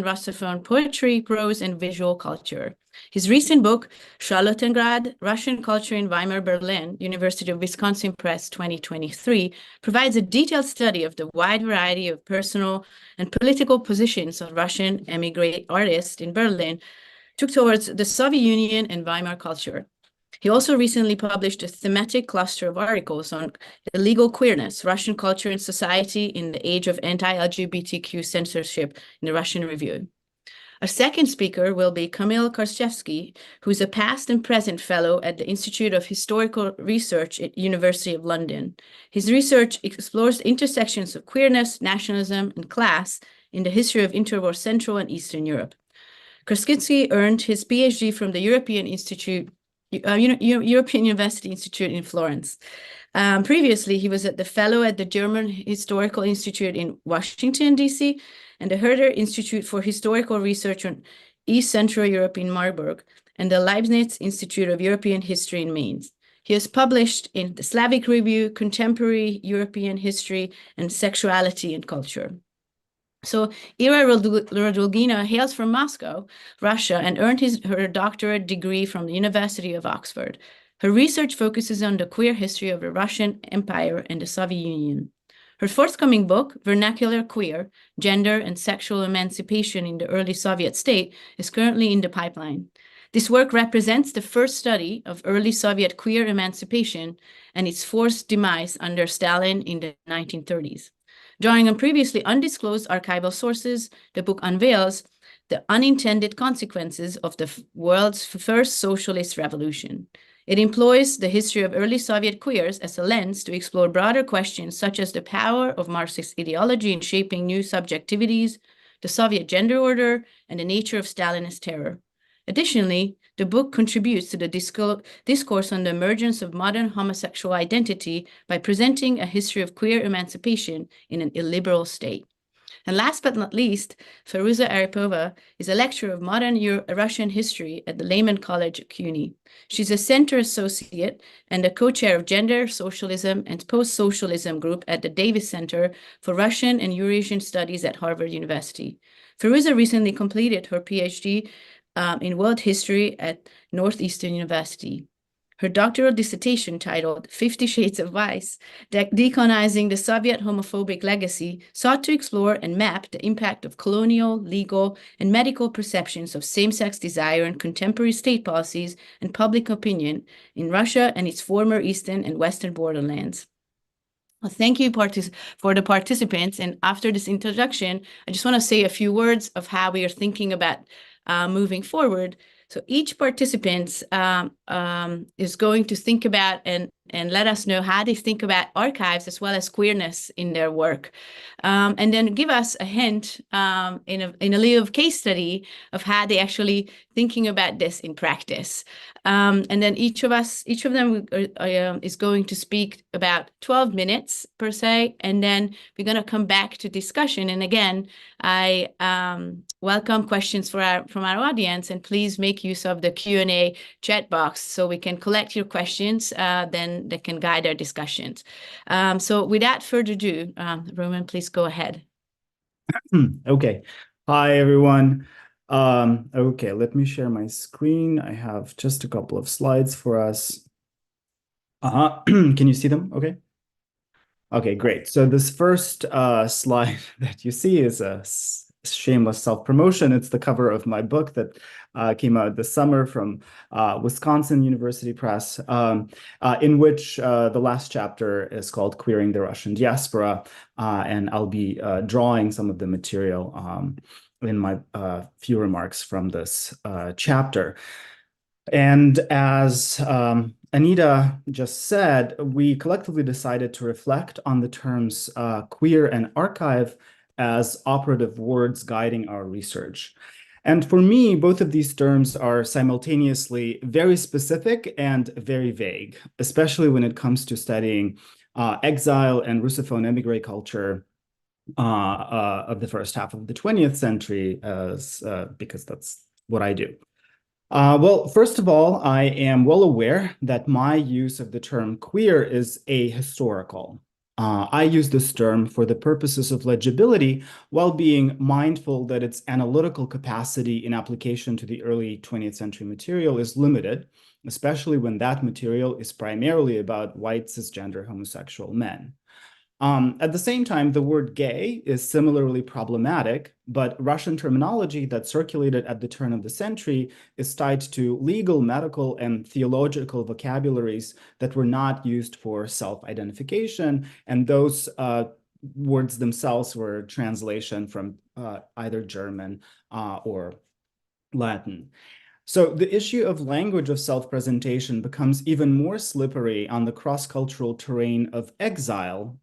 Russophone poetry, prose, and visual culture. His recent book, Charlottengrad, Russian Culture in Weimar, Berlin, University of Wisconsin Press, 2023, provides a detailed study of the wide variety of personal and political positions of Russian emigre artists in Berlin took towards the Soviet Union and Weimar culture. He also recently published a thematic cluster of articles on illegal queerness, Russian culture and society in the age of anti-LGBTQ censorship in the Russian Review. Our second speaker will be Kamil Karszewski, who is a past and present fellow at the Institute of Historical Research at University of London. His research explores the intersections of queerness, nationalism, and class in the history of interwar Central and Eastern Europe. Karszewski earned his PhD from the European University Institute in Florence. Previously, he was the fellow at the German Historical Institute in Washington, D.C., and the Herder Institute for Historical Research on East Central Europe in Marburg, and the Leibniz Institute of European History in Mainz. He has published in the Slavic Review, Contemporary European History, and Sexuality and Culture. So Ira Radulgina hails from Moscow, Russia, and earned her doctorate degree from the University of Oxford. Her research focuses on the queer history of the Russian Empire and the Soviet Union. Her forthcoming book, Vernacular Queer, Gender and Sexual Emancipation in the Early Soviet State, is currently in the pipeline. This work represents the first study of early Soviet queer emancipation and its forced demise under Stalin in the 1930s. Drawing on previously undisclosed archival sources, the book unveils the unintended consequences of the world's first socialist revolution. It employs the history of early Soviet queers as a lens to explore broader questions such as the power of Marxist ideology in shaping new subjectivities, the Soviet gender order, and the nature of Stalinist terror. Additionally, the book contributes to the discourse on the emergence of modern homosexual identity by presenting a history of queer emancipation in an illiberal state. And last but not least, Feruza Aripova is a lecturer of modern Russian history at the Lehman College at CUNY. She's a center associate and the co-chair of Gender, Socialism, and Post-Socialism group at the Davis Center for Russian and Eurasian Studies at Harvard University. Feruza recently completed her PhD in World History at Northeastern University. Her doctoral dissertation, titled 50 Shades of Vice, Decolonizing the Soviet Homophobic Legacy, sought to explore and map the impact of colonial, legal, and medical perceptions of same-sex desire in contemporary state policies and public opinion in Russia and its former Eastern and Western borderlands. Well, thank you for the participants. And after this introduction, I just want to say a few words of how we are thinking about moving forward. So each participant is going to think about and let us know how they think about archives as well as queerness in their work. And then give us a hint in a little case study of how they actually thinking about this in practice. And then each of them is going to speak about 12 minutes per se, and then we're going to come back to discussion. And again, I welcome questions from our audience, and please make use of the Q&A chat box so we can collect your questions, then that can guide our discussions. So without further ado, Roman, please go ahead. Okay. Hi, everyone. Okay, let me share my screen. I have just a couple of slides for us. Can you see them? Okay. Okay, great. So this first slide that you see is a shameless self-promotion. It's the cover of my book that came out this summer from Wisconsin University Press, in which the last chapter is called Queering the Russian Diaspora, and I'll be drawing some of the material in my few remarks from this chapter. And as Anita just said, we collectively decided to reflect on the terms queer and archive as operative words guiding our research. And for me, both of these terms are simultaneously very specific and very vague, especially when it comes to studying exile and Russophone emigre culture of the first half of the 20th century, because that's what I do. Well, first of all, I am well aware that my use of the term queer is ahistorical. I use this term for the purposes of legibility while being mindful that its analytical capacity in application to the early 20th century material is limited, especially when that material is primarily about white cisgender homosexual men. At the same time, the word gay is similarly problematic, but Russian terminology that circulated at the turn of the century is tied to legal, medical, and theological vocabularies that were not used for self-identification, and those words themselves were translation from either German or Latin. So the issue of language of self-presentation becomes even more slippery on the cross-cultural terrain of exile.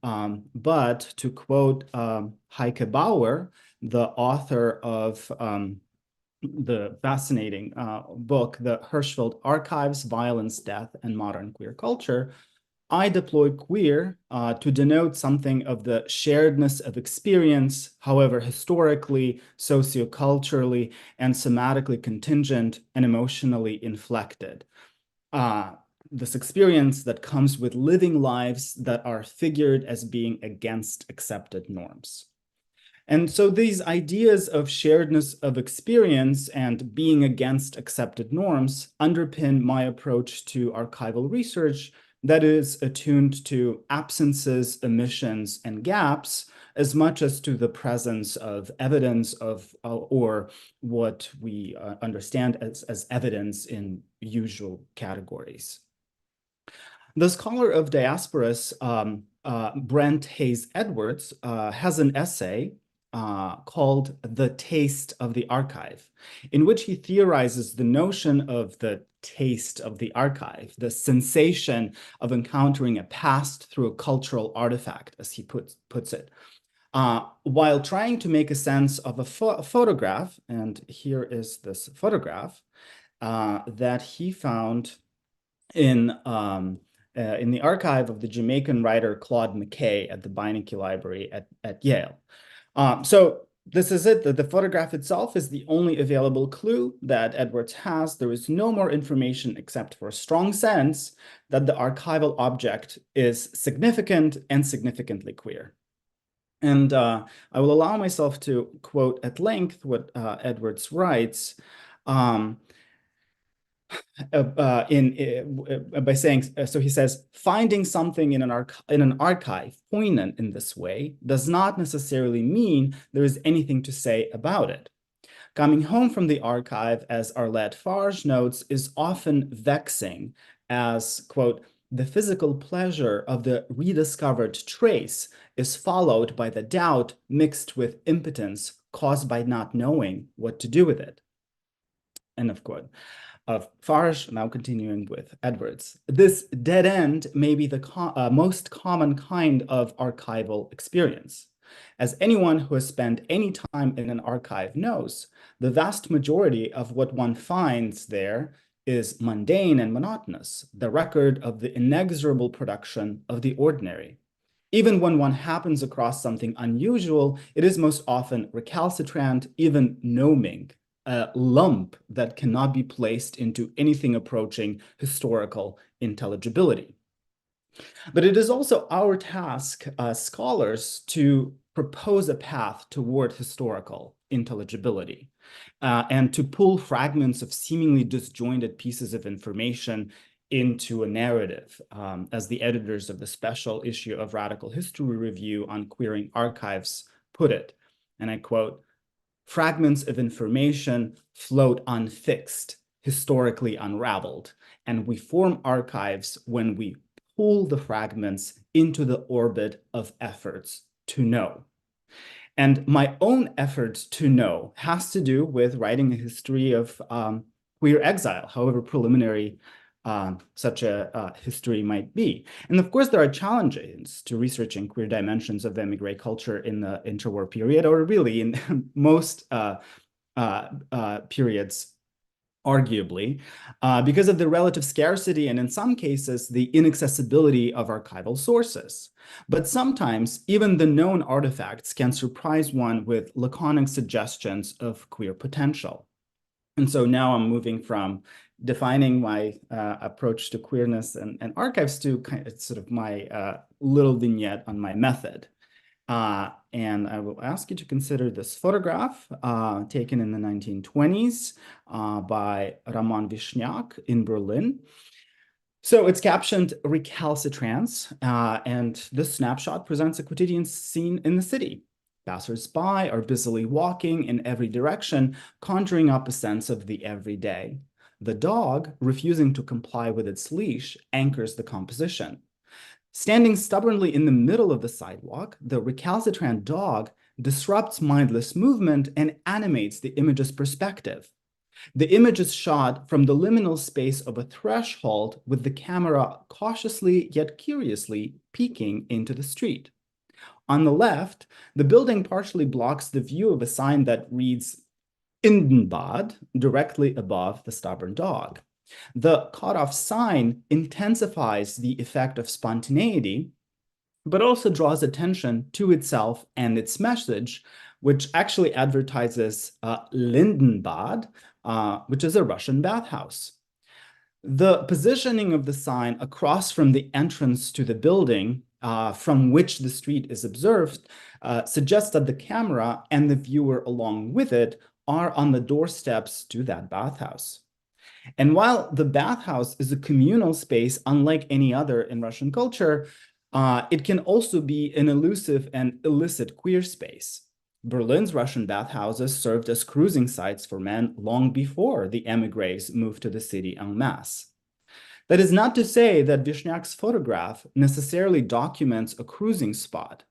But to quote Heike Bauer, the author of the fascinating book, The Hirschfeld Archives, Violence, Death, and Modern Queer Culture, I deploy queer to denote something of the sharedness of experience, however historically, socioculturally, and somatically contingent and emotionally inflected. This experience that comes with living lives that are figured as being against accepted norms. And so these ideas of sharedness of experience and being against accepted norms underpin my approach to archival research that is attuned to absences, omissions, and gaps, as much as to the presence of evidence of or what we understand as evidence in usual categories. The scholar of diasporas, Brent Hayes Edwards, has an essay called The Taste of the Archive, in which he theorizes the notion of the taste of the archive, the sensation of encountering a past through a cultural artifact, as he puts it, while trying to make a sense of a photograph. And here is this photograph that he found in the archive of the Jamaican writer Claude McKay at the Beinecke Library at Yale. So this is it. The photograph itself is the only available clue that Edwards has. There is no more information except for a strong sense that the archival object is significant and significantly queer. And I will allow myself to quote at length what Edwards writes. By saying, so he says, finding something in an archive poignant in this way does not necessarily mean there is anything to say about it. Coming home from the archive, as Arlette Farge notes, is often vexing as, quote, the physical pleasure of the rediscovered trace is followed by the doubt mixed with impotence caused by not knowing what to do with it. End of quote. Of Farge, now continuing with Edwards. This dead end may be the most common kind of archival experience. As anyone who has spent any time in an archive knows, the vast majority of what one finds there is mundane and monotonous, the record of the inexorable production of the ordinary. Even when one happens across something unusual, it is most often recalcitrant, even gnoming, a lump that cannot be placed into anything approaching historical intelligibility. But it is also our task as scholars to propose a path toward historical intelligibility and to pull fragments of seemingly disjointed pieces of information into a narrative, as the editors of the special issue of Radical History Review on Queering Archives put it, and I quote, fragments of information float unfixed, historically unraveled, and we form archives when we pull the fragments into the orbit of efforts to know. And my own effort to know has to do with writing a history of queer exile, however preliminary such a history might be. And of course, there are challenges to researching queer dimensions of émigré culture in the interwar period, or really in most periods, arguably, because of the relative scarcity and in some cases, the inaccessibility of archival sources. But sometimes even the known artifacts can surprise one with laconic suggestions of queer potential. And so now I'm moving from defining my approach to queerness and archives to kind of sort of my little vignette on my method. And I will ask you to consider this photograph taken in the 1920s by Roman Vishniak in Berlin. So it's captioned recalcitrance, and this snapshot presents a quotidian scene in the city. Passers-by are busily walking in every direction, conjuring up a sense of the everyday. The dog, refusing to comply with its leash, anchors the composition. Standing stubbornly in the middle of the sidewalk, the recalcitrant dog disrupts mindless movement and animates the image's perspective. The image is shot from the liminal space of a threshold, with the camera cautiously yet curiously peeking into the street. On the left, the building partially blocks the view of a sign that reads Indenbad directly above the stubborn dog. The cut-off sign intensifies the effect of spontaneity, but also draws attention to itself and its message, which actually advertises Lindenbad, which is a Russian bathhouse. The positioning of the sign across from the entrance to the building from which the street is observed suggests that the camera and the viewer along with it are on the doorsteps to that bathhouse. And while the bathhouse is a communal space, unlike any other in Russian culture, it can also be an elusive and illicit queer space. Berlin's Russian bathhouses served as cruising sites for men long before the émigrés moved to the city en masse. That is not to say that Vishniak's photograph necessarily documents a cruising spot.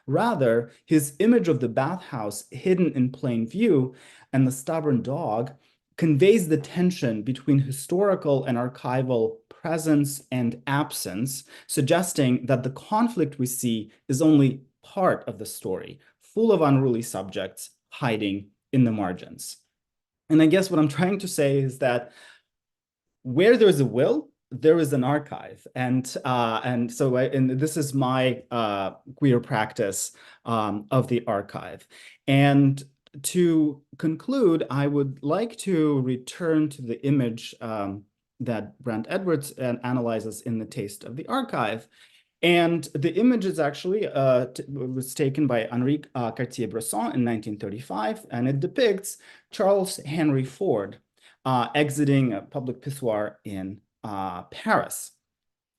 Rather, his image of the bathhouse hidden in plain view and the stubborn dog conveys the tension between historical and archival presence and absence, suggesting that the conflict we see is only part of the story, full of unruly subjects hiding in the margins. And I guess what I'm trying to say is that where there's a will, there is an archive. And this is my queer practice of the archive. And to conclude, I would like to return to the image that Brent Edwards analyzes in The Taste of the Archive. And the image is actually was taken by Henri Cartier-Bresson in 1935, and it depicts Charles Henry Ford exiting a public pissoir in Paris.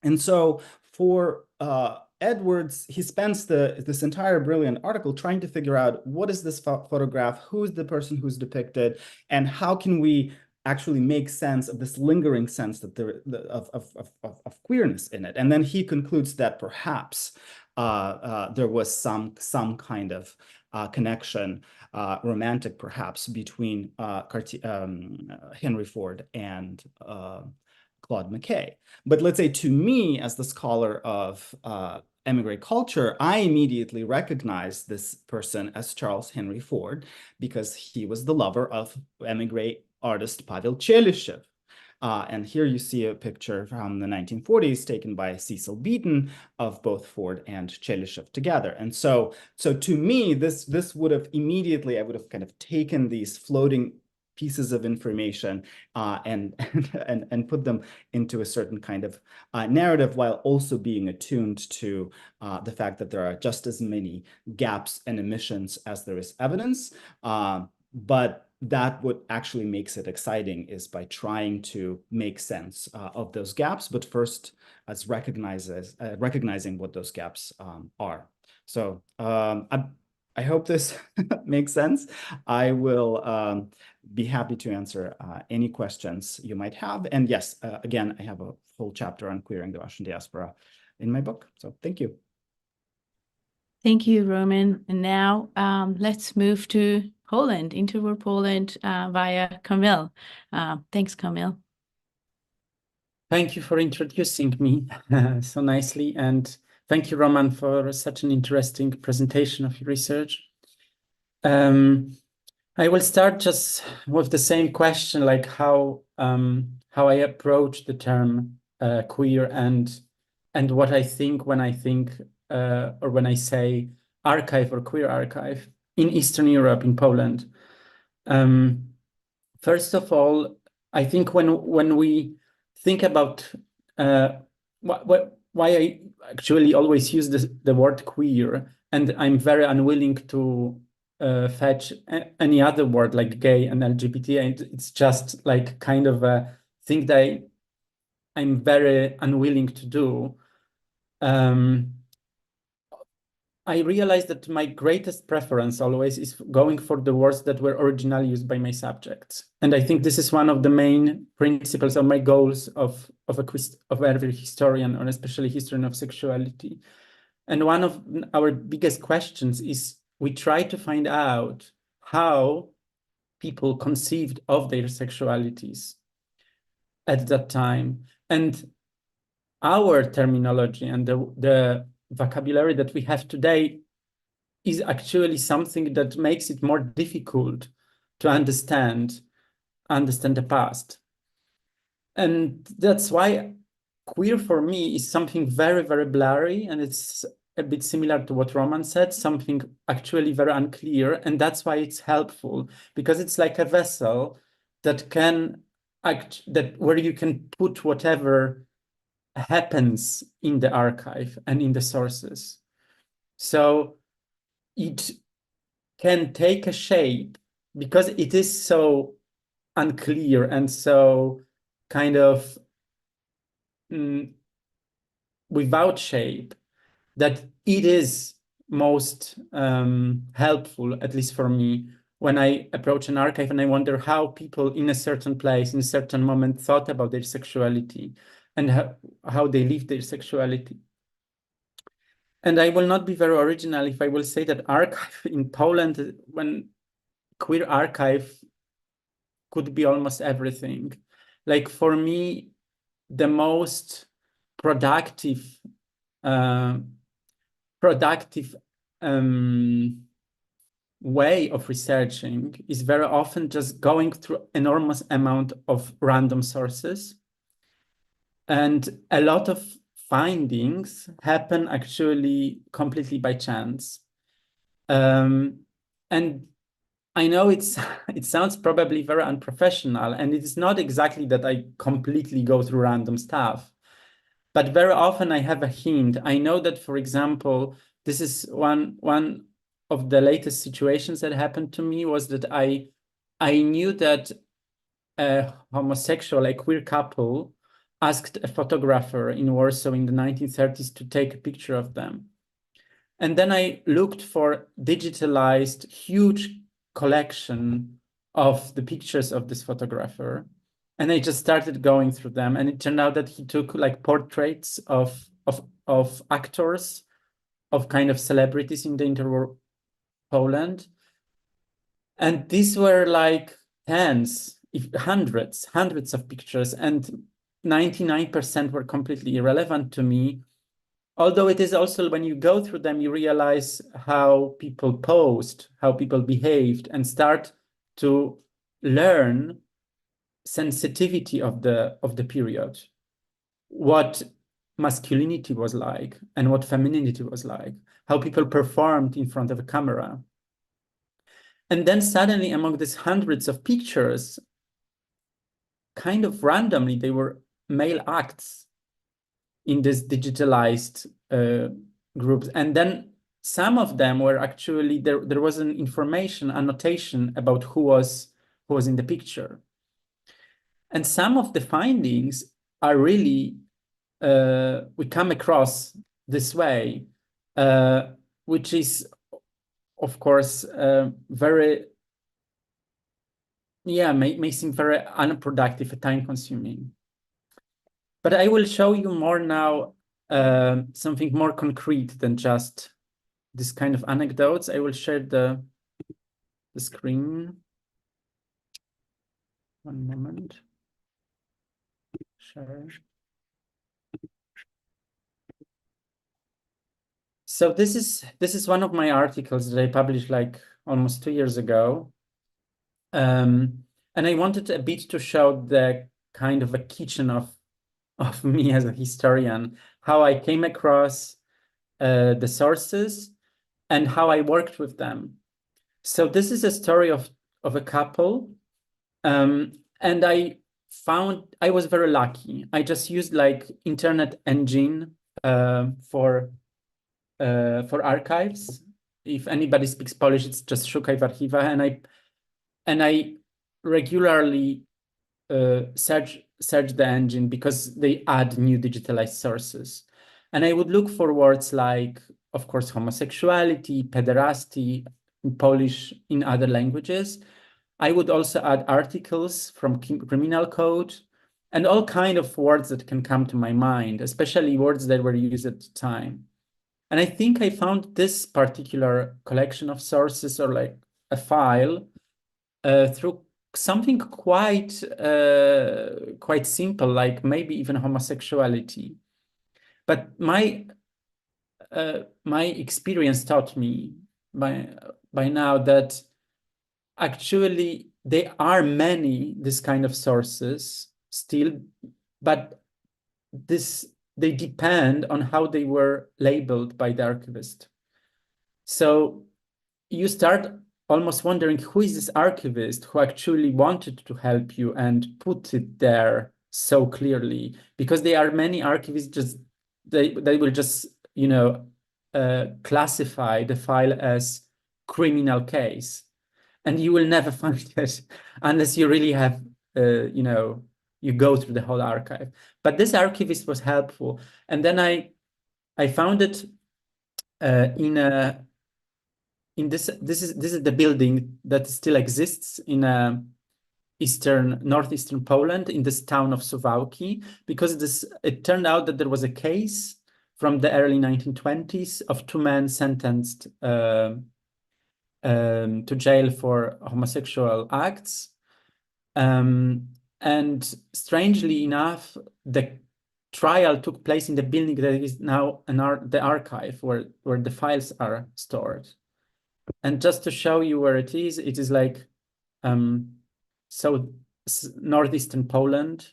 And so for Edwards, he spends this entire brilliant article trying to figure out what is this photograph, who's the person who's depicted, and how can we actually make sense of this lingering sense that of queerness in it. And then he concludes that perhaps there was some kind of connection, romantic perhaps, between Henry Ford and Claude McKay. But let's say, to me, as the scholar of emigre culture, I immediately recognize this person as Charles Henry Ford because he was the lover of emigre artist Pavel Chelyshev. And here you see a picture from the 1940s taken by Cecil Beaton of both Ford and Chelyshev together. And so to me, this would have immediately, I would have kind of taken these floating pieces of information and put them into a certain kind of narrative, while also being attuned to the fact that there are just as many gaps and omissions as there is evidence. But that what actually makes it exciting is by trying to make sense of those gaps, but first as recognizing what those gaps are. So I hope this makes sense. I will be happy to answer any questions you might have. And yes, again, I have a whole chapter on queering the Russian diaspora in my book. So thank you. Thank you, Roman. And now let's move to Poland, interwar Poland via Kamil. Thanks, Kamil. Thank you for introducing me so nicely. And thank you, Roman, for such an interesting presentation of your research. I will start just with the same question, like how I approach the term queer and what I think when I think or when I say archive or queer archive in Eastern Europe, in Poland. First of all, I think when we think about why I actually always use the word queer, and I'm very unwilling to fetch any other word like gay and LGBT, and it's just like kind of a thing that I'm very unwilling to do. I realized that my greatest preference always is going for the words that were originally used by my subjects. And I think this is one of the main principles or my goals of every historian, or especially historian of sexuality. And one of our biggest questions is we try to find out how people conceived of their sexualities at that time. And our terminology and the vocabulary that we have today is actually something that makes it more difficult to understand the past. And that's why queer for me is something very, very blurry, and it's a bit similar to what Roman said, something actually very unclear. And that's why it's helpful, because it's like a vessel that can act, that where you can put whatever happens in the archive and in the sources. So it can take a shape because it is so unclear and so kind of without shape, that it is most helpful, at least for me, when I approach an archive and I wonder how people in a certain place, in a certain moment, thought about their sexuality and how they lived their sexuality. And I will not be very original if I will say that archive in Poland, when queer archive could be almost everything. Like for me, the most productive way of researching is very often just going through enormous amount of random sources. And a lot of findings happen actually completely by chance. And I know it sounds probably very unprofessional, and it is not exactly that I completely go through random stuff, but very often I have a hint. I know that, for example, this is one of the latest situations that happened to me was that I knew that a homosexual, a queer couple, asked a photographer in Warsaw in the 1930s to take a picture of them. And then I looked for digitalized, huge collection of the pictures of this photographer. And I just started going through them. And it turned out that he took like portraits of actors, of kind of celebrities in the interwar Poland. And these were like tens, if hundreds of pictures, and 99% were completely irrelevant to me. Although it is also, when you go through them, you realize how people posed, how people behaved, and start to learn sensitivity of the period, what masculinity was like and what femininity was like, how people performed in front of a camera. And then suddenly, among these hundreds of pictures, kind of randomly, they were male acts in this digitalized groups. And then some of them were actually, there was an information, annotation about who was in the picture. And some of the findings are really, we come across this way, which is, of course, very, may seem very unproductive and time-consuming. But I will show you more now, something more concrete than just this kind of anecdotes. I will share the screen. One moment. Share. So this is one of my articles that I published like almost 2 years ago. And I wanted a bit to show the kind of a kitchen of me as a historian, how I came across the sources and how I worked with them. So this is a story of a couple And I was very lucky. I just used like internet engine for archives. If anybody speaks Polish, it's just Szukaj w Archiwach, and I regularly search the engine because they add new digitalized sources. And I would look for words like, of course, homosexuality, pederasty in Polish, in other languages. I would also add articles from criminal code and all kind of words that can come to my mind, especially words that were used at the time. And I think I found this particular collection of sources, or like a file, through something quite simple, like maybe even homosexuality. But my experience taught me by now that actually there are many this kind of sources still, but they depend on how they were labeled by the archivist. So you start almost wondering, who is this archivist who actually wanted to help you and put it there so clearly? Because there are many archivists just they will just classify the file as criminal case, and you will never find it unless you really have you go through the whole archive. But this archivist was helpful, and then I found it in this is the building that still exists in northeastern Poland, in this town of Suwałki, because it turned out that there was a case from the early 1920s of two men sentenced to jail for homosexual acts. And strangely enough, the trial took place in the building that is now the archive where the files are stored. And just to show you where it is like so northeastern Poland.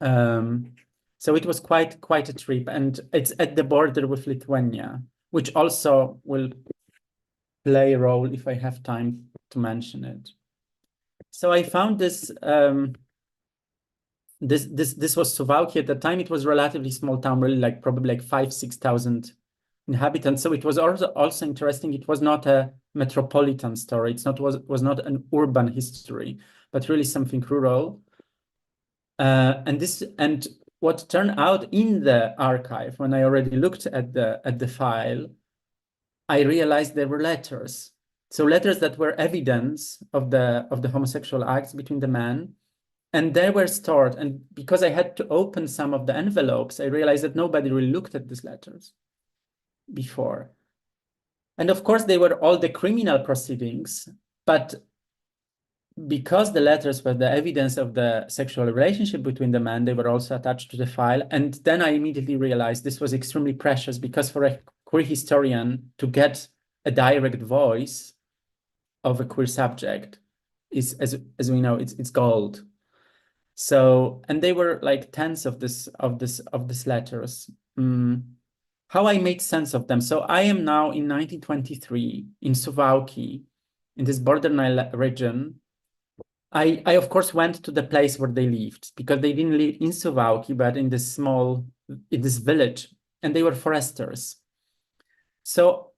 So it was quite a trip, and it's at the border with Lithuania, which also will play a role if I have time to mention it. So I found this. This was Suwałki. At the time, it was a relatively small town, really probably 5,000-6,000 inhabitants. So it was also interesting. It was not a metropolitan story. It was not an urban history, but really something rural. And what turned out in the archive, when I already looked at the file, I realized there were letters. So letters that were evidence of the homosexual acts between the men. And they were stored. And because I had to open some of the envelopes, I realized that nobody really looked at these letters before. And of course, they were all the criminal proceedings, but because the letters were the evidence of the sexual relationship between the men, they were also attached to the file. And then I immediately realized this was extremely precious, because for a queer historian to get a direct voice of a queer subject is, as we know, it's gold. So, and they were like tens of these letters. How I made sense of them. So I am now in 1923 in Suwałki, in this borderline region. I of course went to the place where they lived, because they didn't live in Suwałki, but in this village, and they were foresters. So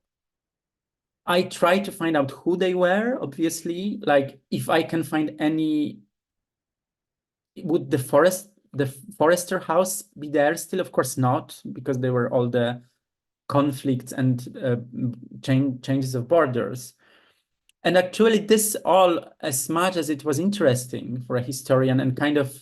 I tried to find out who they were, obviously, like if I can find any. Would the forester house be there still? Of course not, because there were all the conflicts and changes of borders. And actually this all, as much as it was interesting for a historian, and kind of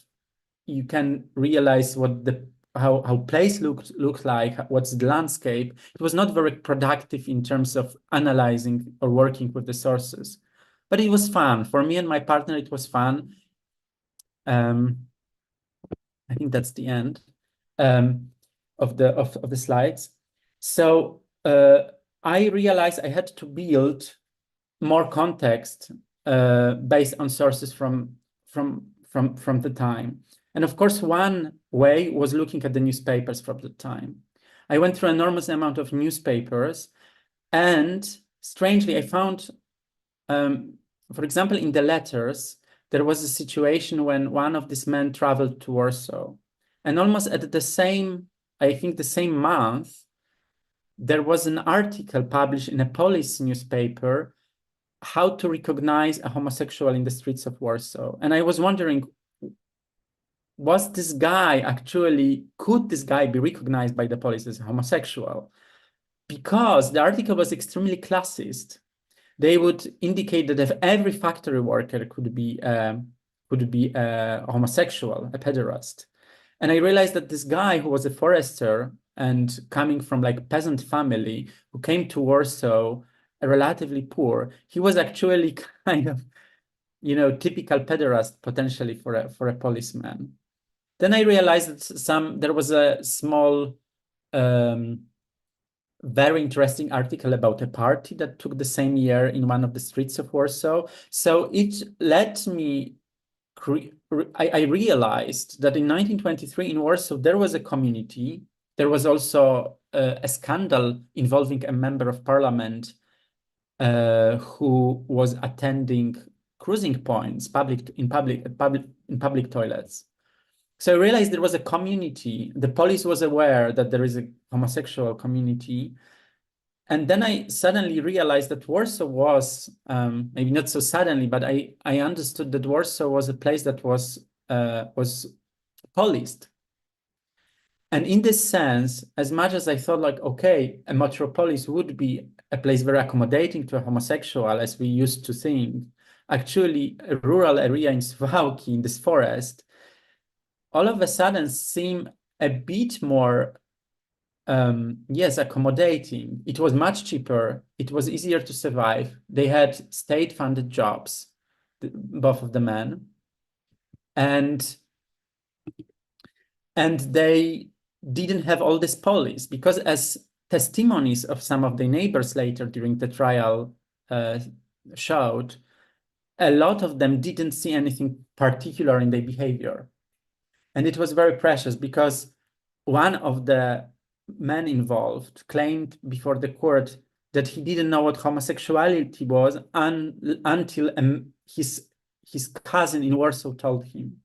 you can realize what how place looked like, what's the landscape, it was not very productive in terms of analyzing or working with the sources. But it was fun. For me and my partner, it was fun. I think that's the end of the slides. So I realized I had to build more context based on sources from the time. And of course, one way was looking at the newspapers from the time. I went through an enormous amount of newspapers, and strangely, I found for example, in the letters, there was a situation when one of these men traveled to Warsaw, and almost at the same, I think the same month, there was an article published in a Polish newspaper how to recognize a homosexual in the streets of Warsaw. And I was wondering, was this guy actually, could this guy be recognized by the police as a homosexual? Because the article was extremely classist. They would indicate that if every factory worker could be a homosexual, a pederast. And I realized that this guy who was a forester and coming from like peasant family who came to Warsaw, relatively poor, he was actually kind of, typical pederast potentially for a policeman. Then I realized that there was a small, very interesting article about a party that took the same year in one of the streets of Warsaw. So it let me, I realized that in 1923 in Warsaw, there was a community. There was also a scandal involving a member of parliament who was attending cruising points in public toilets. So I realized there was a community. The police was aware that there is a homosexual community. And then I suddenly realized that Warsaw was, maybe not so suddenly, but I understood that Warsaw was a place that was policed. And in this sense, as much as I thought like, okay, a metropolis would be a place very accommodating to a homosexual, as we used to think, actually a rural area in Suwałki, in this forest, all of a sudden seem a bit more, accommodating. It was much cheaper. It was easier to survive. They had state-funded jobs, both of the men. And they didn't have all this police, because as testimonies of some of the neighbors later during the trial showed, a lot of them didn't see anything particular in their behavior. And it was very precious, because one of the men involved claimed before the court that he didn't know what homosexuality was until his cousin in Warsaw told him.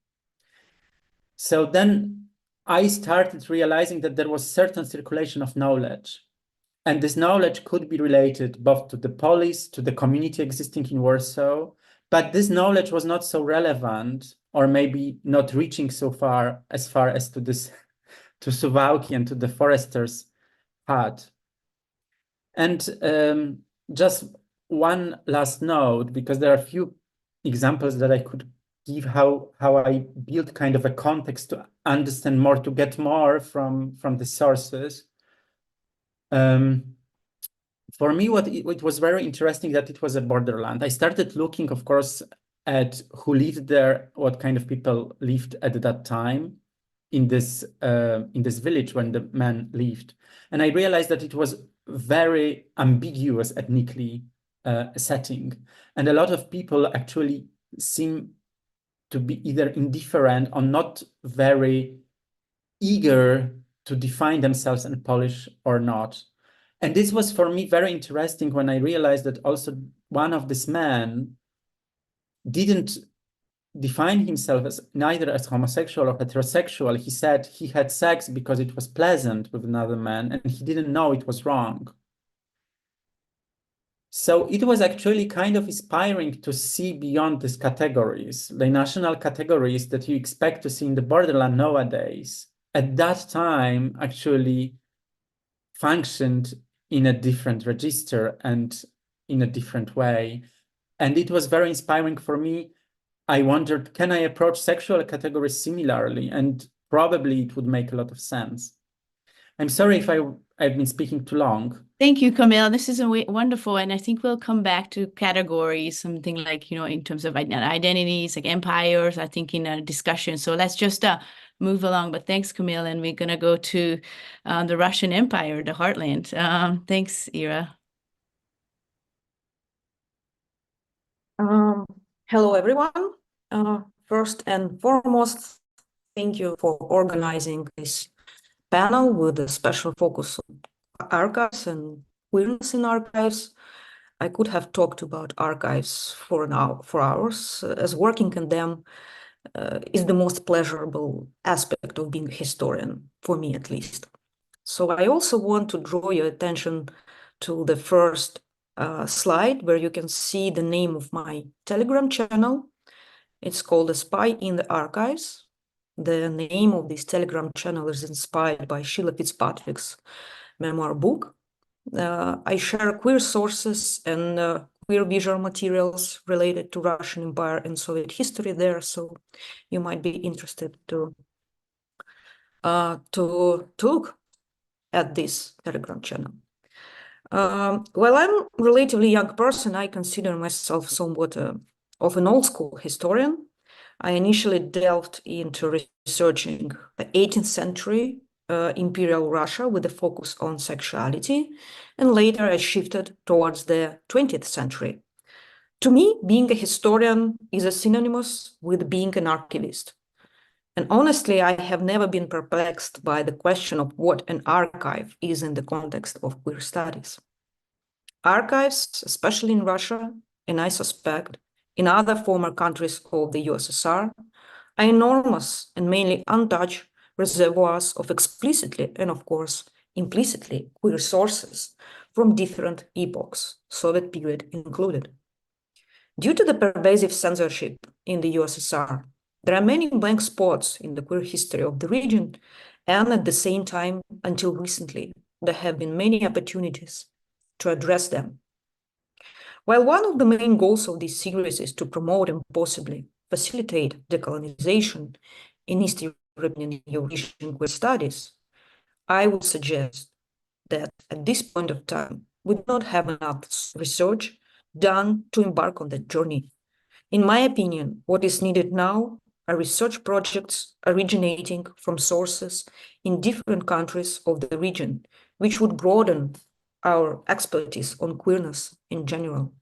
So then I started realizing that there was certain circulation of knowledge. And this knowledge could be related both to the police, to the community existing in Warsaw, but this knowledge was not so relevant, or maybe not reaching so far as to this, to Suwałki and to the foresters had. And just one last note, because there are a few examples that I could give how I built kind of a context to understand more, to get more from the sources. For me, it was very interesting that it was a borderland. I started looking, of course, at who lived there, what kind of people lived at that time in this village when the man lived. And I realized that it was very ambiguous ethnically setting. And a lot of people actually seem to be either indifferent or not very eager to define themselves as Polish or not. And this was for me very interesting when I realized that also one of these men didn't define himself as neither as homosexual or heterosexual. He said he had sex because it was pleasant with another man, and he didn't know it was wrong. So it was actually kind of inspiring to see beyond these categories, the national categories that you expect to see in the borderland nowadays. At that time, actually functioned in a different register and in a different way. And it was very inspiring for me. I wondered, can I approach sexual categories similarly? And probably it would make a lot of sense. I'm sorry if I've been speaking too long. Thank you, Camille. This is wonderful. And I think we'll come back to categories, something like, in terms of identities, like empires, I think in a discussion. So let's just move along. But thanks, Camille. And we're going to go to the Russian Empire, the heartland. Thanks, Ira. Hello, everyone. First and foremost, thank you for organizing this panel with a special focus on archives and queerness in archives. I could have talked about archives for hours, as working in them is the most pleasurable aspect of being a historian, for me at least. So I also want to draw your attention to the first slide, where you can see the name of my Telegram channel. It's called A Spy in the Archives. The name of this Telegram channel is inspired by Sheila Fitzpatrick's memoir book. I share queer sources and queer visual materials related to Russian Empire and Soviet history there, so you might be interested to look at this Telegram channel. While I'm a relatively young person, I consider myself somewhat of an old school historian. I initially delved into researching the 18th century Imperial Russia with a focus on sexuality, and later I shifted towards the 20th century. To me, being a historian is synonymous with being an archivist. And honestly, I have never been perplexed by the question of what an archive is in the context of queer studies. Archives, especially in Russia, and I suspect in other former countries of the USSR, are enormous and mainly untouched reservoirs of explicitly and, of course, implicitly queer sources from different epochs, Soviet period included. Due to the pervasive censorship in the USSR, there are many blank spots in the queer history of the region, and at the same time, until recently, there have been many opportunities to address them. While one of the main goals of this series is to promote and possibly facilitate decolonization in East European and Eurasian queer studies, I would suggest that at this point of time, we do not have enough research done to embark on that journey. In my opinion, what is needed now are research projects originating from sources in different countries of the region, which would broaden our expertise on queerness in general.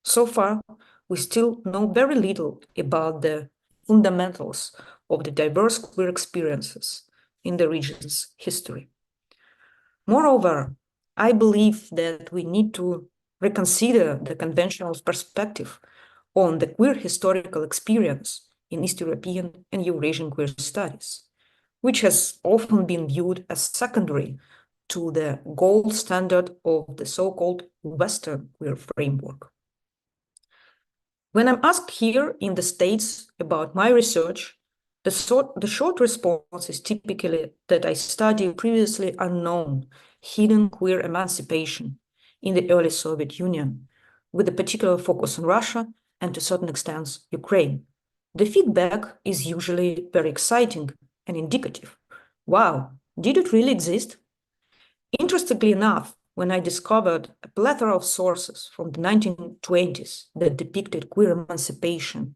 So far, we still know very little about the fundamentals of the diverse queer experiences in the region's history. Moreover, I believe that we need to reconsider the conventional perspective on the queer historical experience in East European and Eurasian queer studies, which has often been viewed as secondary to the gold standard of the so-called Western queer framework. When I'm asked here in the States about my research, the short response is typically that I study previously unknown, hidden queer emancipation in the early Soviet Union, with a particular focus on Russia and to a certain extent, Ukraine. The feedback is usually very exciting and indicative. Wow, did it really exist? Interestingly enough, when I discovered a plethora of sources from the 1920s that depicted queer emancipation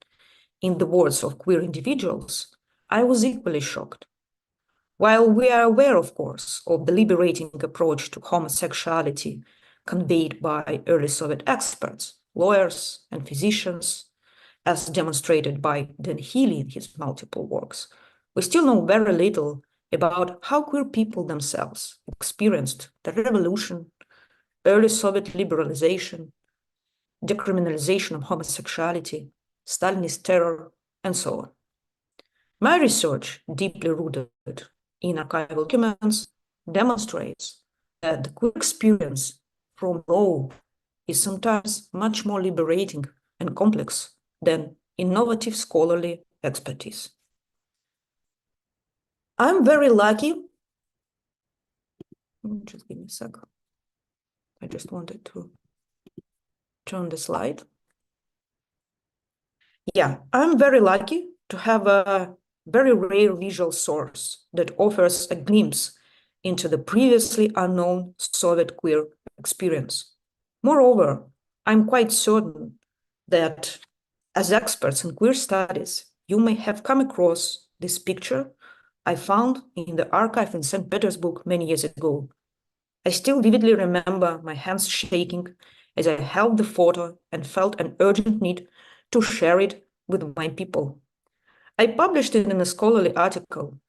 in the words of queer individuals, I was equally shocked. While we are aware, of course, of the liberating approach to homosexuality conveyed by early Soviet experts, lawyers, and physicians, as demonstrated by Dan Healy in his multiple works, we still know very little about how queer people themselves experienced the revolution, early Soviet liberalization, decriminalization of homosexuality, Stalinist terror, and so on. My research, deeply rooted in archival documents, demonstrates that the queer experience from below is sometimes much more liberating and complex than innovative scholarly expertise. I'm very lucky. Just give me a sec. I just wanted to turn the slide. Yeah, I'm very lucky to have a very rare visual source that offers a glimpse into the previously unknown Soviet queer experience. Moreover, I'm quite certain that as experts in queer studies, you may have come across this picture I found in the archive in St. Petersburg many years ago. I still vividly remember my hands shaking as I held the photo and felt an urgent need to share it with my people. I published it in a scholarly article,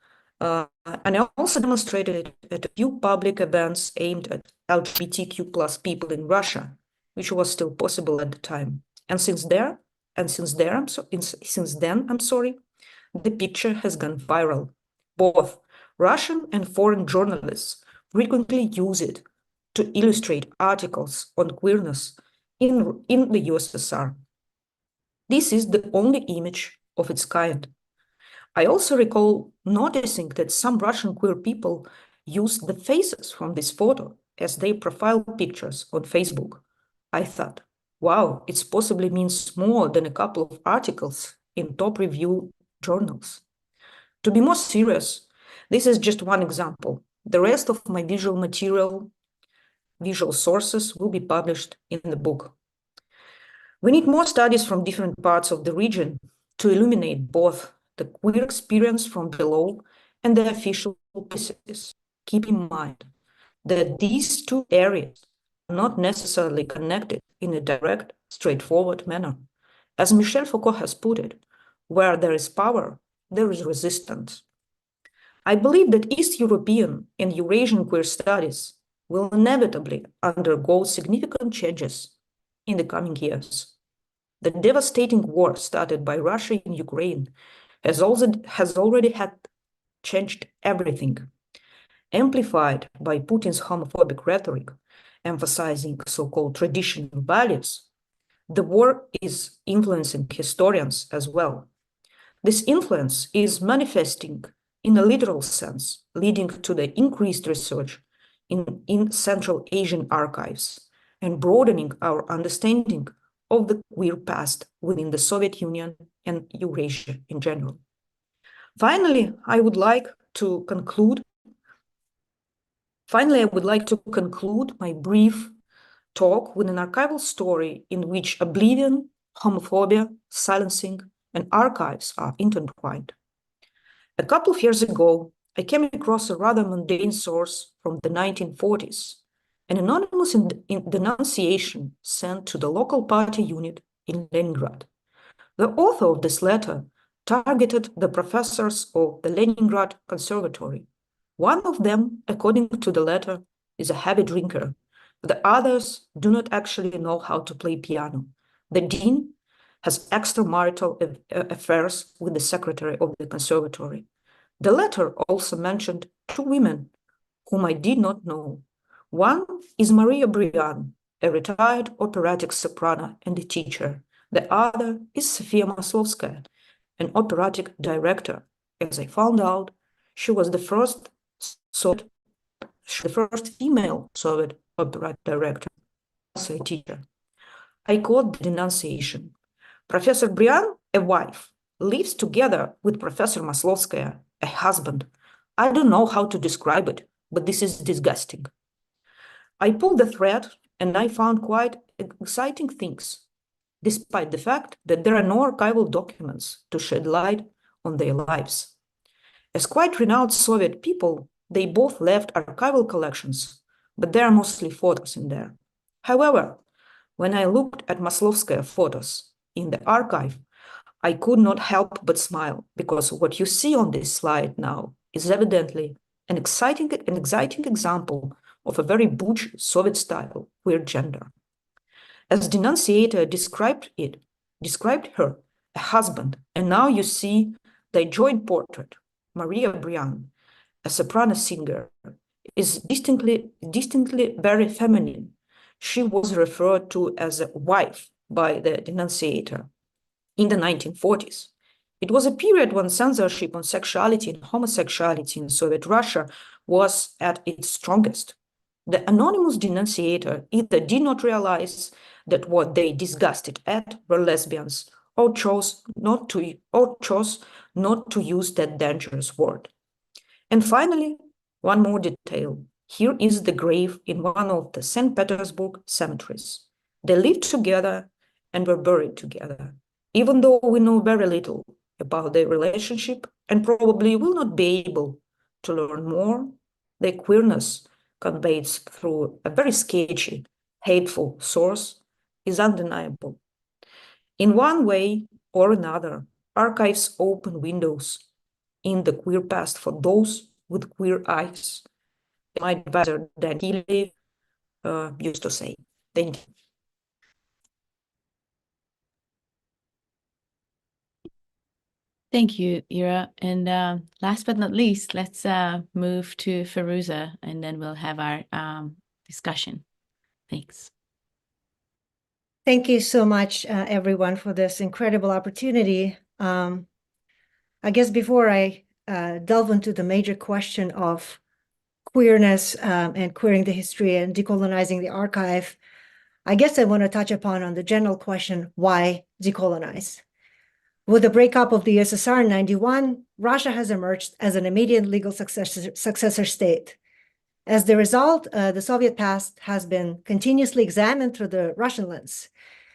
and I also demonstrated it at a few public events aimed at LGBTQ+ people in Russia, which was still possible at the time. And since then, the picture has gone viral. Both Russian and foreign journalists frequently use it to illustrate articles on queerness in the USSR. This is the only image of its kind. I also recall noticing that some Russian queer people used the faces from this photo as their profile pictures on Facebook. I thought, wow, it possibly means more than a couple of articles in top review journals. To be more serious, this is just one example. The rest of my visual sources will be published in the book. We need more studies from different parts of the region to illuminate both the queer experience from below and the official policies. Keep in mind that these two areas are not necessarily connected in a direct, straightforward manner. As Michel Foucault has put it, where there is power, there is resistance. I believe that East European and Eurasian queer studies will inevitably undergo significant changes in the coming years. The devastating war started by Russia in Ukraine has already had changed everything. Amplified by Putin's homophobic rhetoric, emphasizing so-called traditional values, the war is influencing historians as well. This influence is manifesting in a literal sense, leading to the increased research in Central Asian archives and broadening our understanding of the queer past within the Soviet Union and Eurasia in general. Finally, I would like to conclude my brief talk with an archival story in which oblivion, homophobia, silencing, and archives are intertwined. A couple of years ago, I came across a rather mundane source from the 1940s, an anonymous denunciation sent to the local party unit in Leningrad. The author of this letter targeted the professors of the Leningrad Conservatory. One of them, according to the letter, is a heavy drinker. The others do not actually know how to play piano. The dean has extramarital affairs with the secretary of the conservatory. The letter also mentioned two women whom I did not know. One is Maria Brian, a retired operatic soprano and a teacher. The other is Sofia Maslovskaya, an operatic director. As I found out, she was the first female Soviet opera director, also a teacher. I quote the denunciation. Professor Brian, a wife, lives together with Professor Maslovskaya, a husband. I don't know how to describe it, but this is disgusting. I pulled the thread and I found quite exciting things, despite the fact that there are no archival documents to shed light on their lives. As quite renowned Soviet people, they both left archival collections, but there are mostly photos in there. However, when I looked at Maslovskaya photos in the archive, I could not help but smile, because what you see on this slide now is evidently an exciting example of a very butch Soviet-style queer gender. As denunciator described her, a husband, and now you see the joint portrait. Maria Brian, a soprano singer, is distinctly very feminine. She was referred to as a wife by the denunciator in the 1940s. It was a period when censorship on sexuality and homosexuality in Soviet Russia was at its strongest. The anonymous denunciator either did not realize that what they disgusted at were lesbians, or chose not to use that dangerous word. And finally, one more detail. Here is the grave in one of the St. Petersburg cemeteries. They lived together and were buried together. Even though we know very little about their relationship and probably will not be able to learn more, their queerness conveyed through a very sketchy, hateful source is undeniable. In one way or another, archives open windows in the queer past for those with queer eyes. It might be better than he used to say. Thank you. Thank you, Ira. And last but not least, let's move to Firuza, and then we'll have our discussion. Thanks. Thank you so much, everyone, for this incredible opportunity. I guess before I delve into the major question of queerness and queering the history and decolonizing the archive, I guess I want to touch upon the general question, why decolonize? With the breakup of the USSR in 1991, Russia has emerged as an immediate legal successor state. As the result, the Soviet past has been continuously examined through the Russian lens,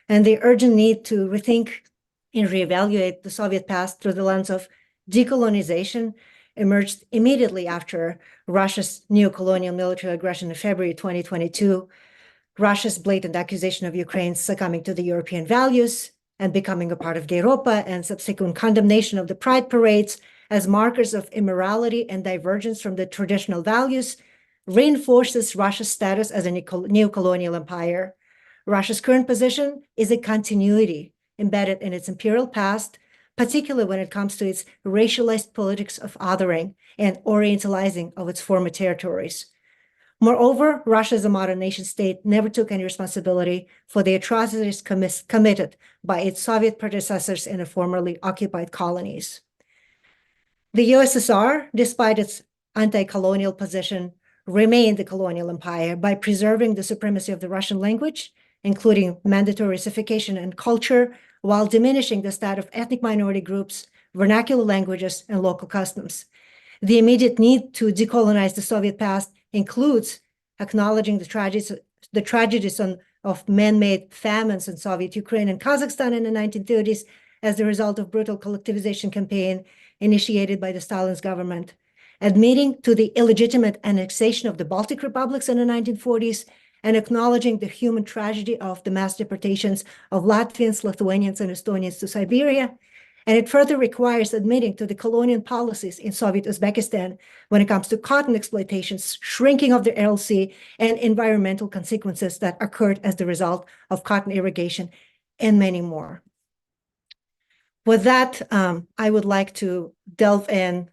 and the urgent need to rethink and reevaluate the Soviet past through the lens of decolonization emerged immediately after Russia's neo-colonial military aggression in February 2022, Russia's blatant accusation of Ukraine succumbing to the European values and becoming a part of Europa, and subsequent condemnation of the pride parades as markers of immorality and divergence from the traditional values reinforces Russia's status as a neo-colonial empire. Russia's current position is a continuity embedded in its imperial past, particularly when it comes to its racialized politics of othering and orientalizing of its former territories. Moreover, Russia as a modern nation state never took any responsibility for the atrocities committed by its Soviet predecessors in the formerly occupied colonies. The USSR, despite its anti-colonial position, remained the colonial empire by preserving the supremacy of the Russian language, including mandatory Russification and culture, while diminishing the status of ethnic minority groups, vernacular languages, and local customs. The immediate need to decolonize the Soviet past includes acknowledging the tragedies of man-made famines in Soviet Ukraine and Kazakhstan in the 1930s as the result of brutal collectivization campaign initiated by the Stalin's government, admitting to the illegitimate annexation of the Baltic republics in the 1940s, and acknowledging the human tragedy of the mass deportations of Latvians, Lithuanians, and Estonians to Siberia. And it further requires admitting to the colonial policies in Soviet Uzbekistan when it comes to cotton exploitations, shrinking of the LC, and environmental consequences that occurred as the result of cotton irrigation, and many more. With that, I would like to delve into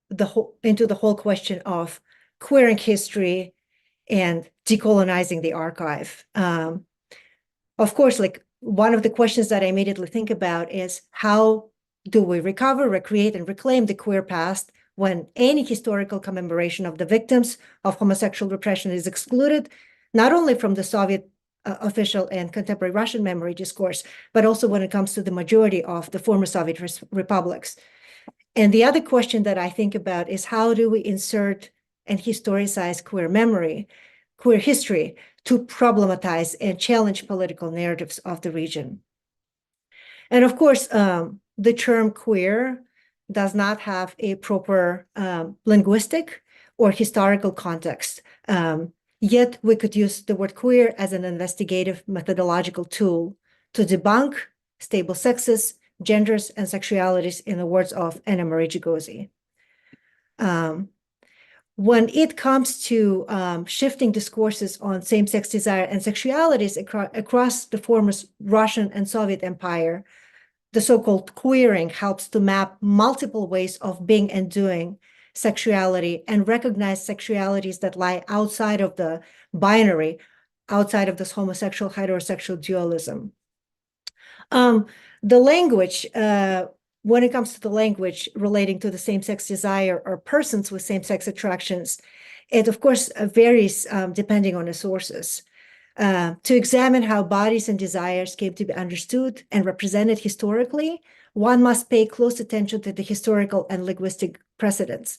the whole question of queering history and decolonizing the archive. Of course, like one of the questions that I immediately think about is how do we recover, recreate, and reclaim the queer past when any historical commemoration of the victims of homosexual repression is excluded, not only from the Soviet official and contemporary Russian memory discourse, but also when it comes to the majority of the former Soviet republics. And the other question that I think about is how do we insert and historicize queer memory, queer history, to problematize and challenge political narratives of the region. And of course, the term queer does not have a proper linguistic or historical context. Yet we could use the word queer as an investigative methodological tool to debunk stable sexes, genders, and sexualities, in the words of Anna Marie Gigozzi. When it comes to shifting discourses on same-sex desire and sexualities across the former Russian and Soviet empire, the so-called queering helps to map multiple ways of being and doing sexuality and recognize sexualities that lie outside of the binary, outside of this homosexual heterosexual dualism. The language, when it comes to the language relating to the same-sex desire or persons with same-sex attractions, it of course varies depending on the sources. To examine how bodies and desires came to be understood and represented historically, one must pay close attention to the historical and linguistic precedents.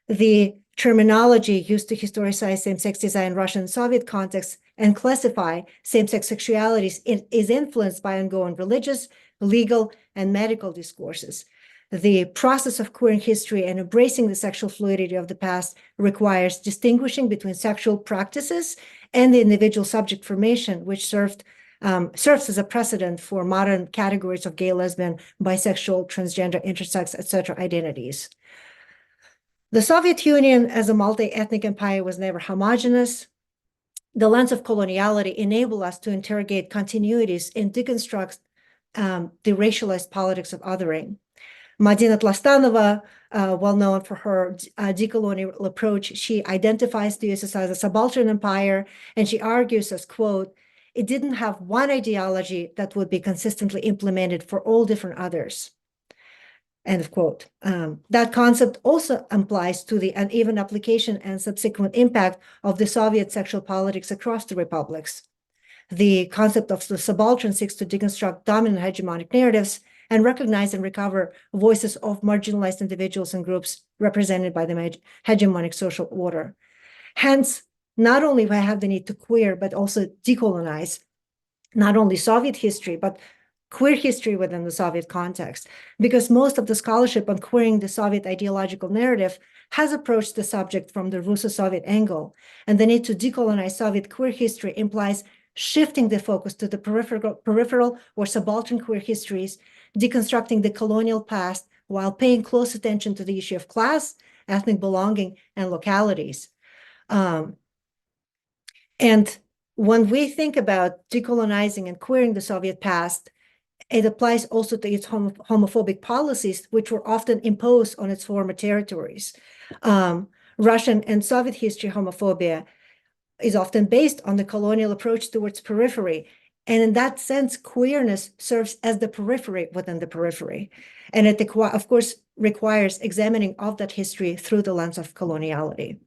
The terminology used to historicize same-sex desire in Russian and Soviet contexts and classify same-sex sexualities is influenced by ongoing religious, legal, and medical discourses. The process of queering history and embracing the sexual fluidity of the past requires distinguishing between sexual practices and the individual subject formation, which serves as a precedent for modern categories of gay, lesbian, bisexual, transgender, intersex, etc. identities. The Soviet Union as a multi-ethnic empire was never homogeneous. The lens of coloniality enabled us to interrogate continuities and deconstruct the racialized politics of othering. Madina Tlastanova, well known for her decolonial approach, she identifies the USSR as a subaltern empire, and she argues as, quote, "It didn't have one ideology that would be consistently implemented for all different others." End of quote. That concept also applies to the uneven application and subsequent impact of the Soviet sexual politics across the republics. The concept of the subaltern seeks to deconstruct dominant hegemonic narratives and recognize and recover voices of marginalized individuals and groups represented by the hegemonic social order. Hence, not only do I have the need to queer, but also decolonize not only Soviet history, but queer history within the Soviet context, because most of the scholarship on queering the Soviet ideological narrative has approached the subject from the Russo-Soviet angle, and the need to decolonize Soviet queer history implies shifting the focus to the peripheral or subaltern queer histories, deconstructing the colonial past while paying close attention to the issue of class, ethnic belonging, and localities. And when we think about decolonizing and queering the Soviet past, it applies also to its homophobic policies, which were often imposed on its former territories. Russian and Soviet history homophobia is often based on the colonial approach towards periphery. And in that sense, queerness serves as the periphery within the periphery. And it, of course, requires examining of that history through the lens of coloniality.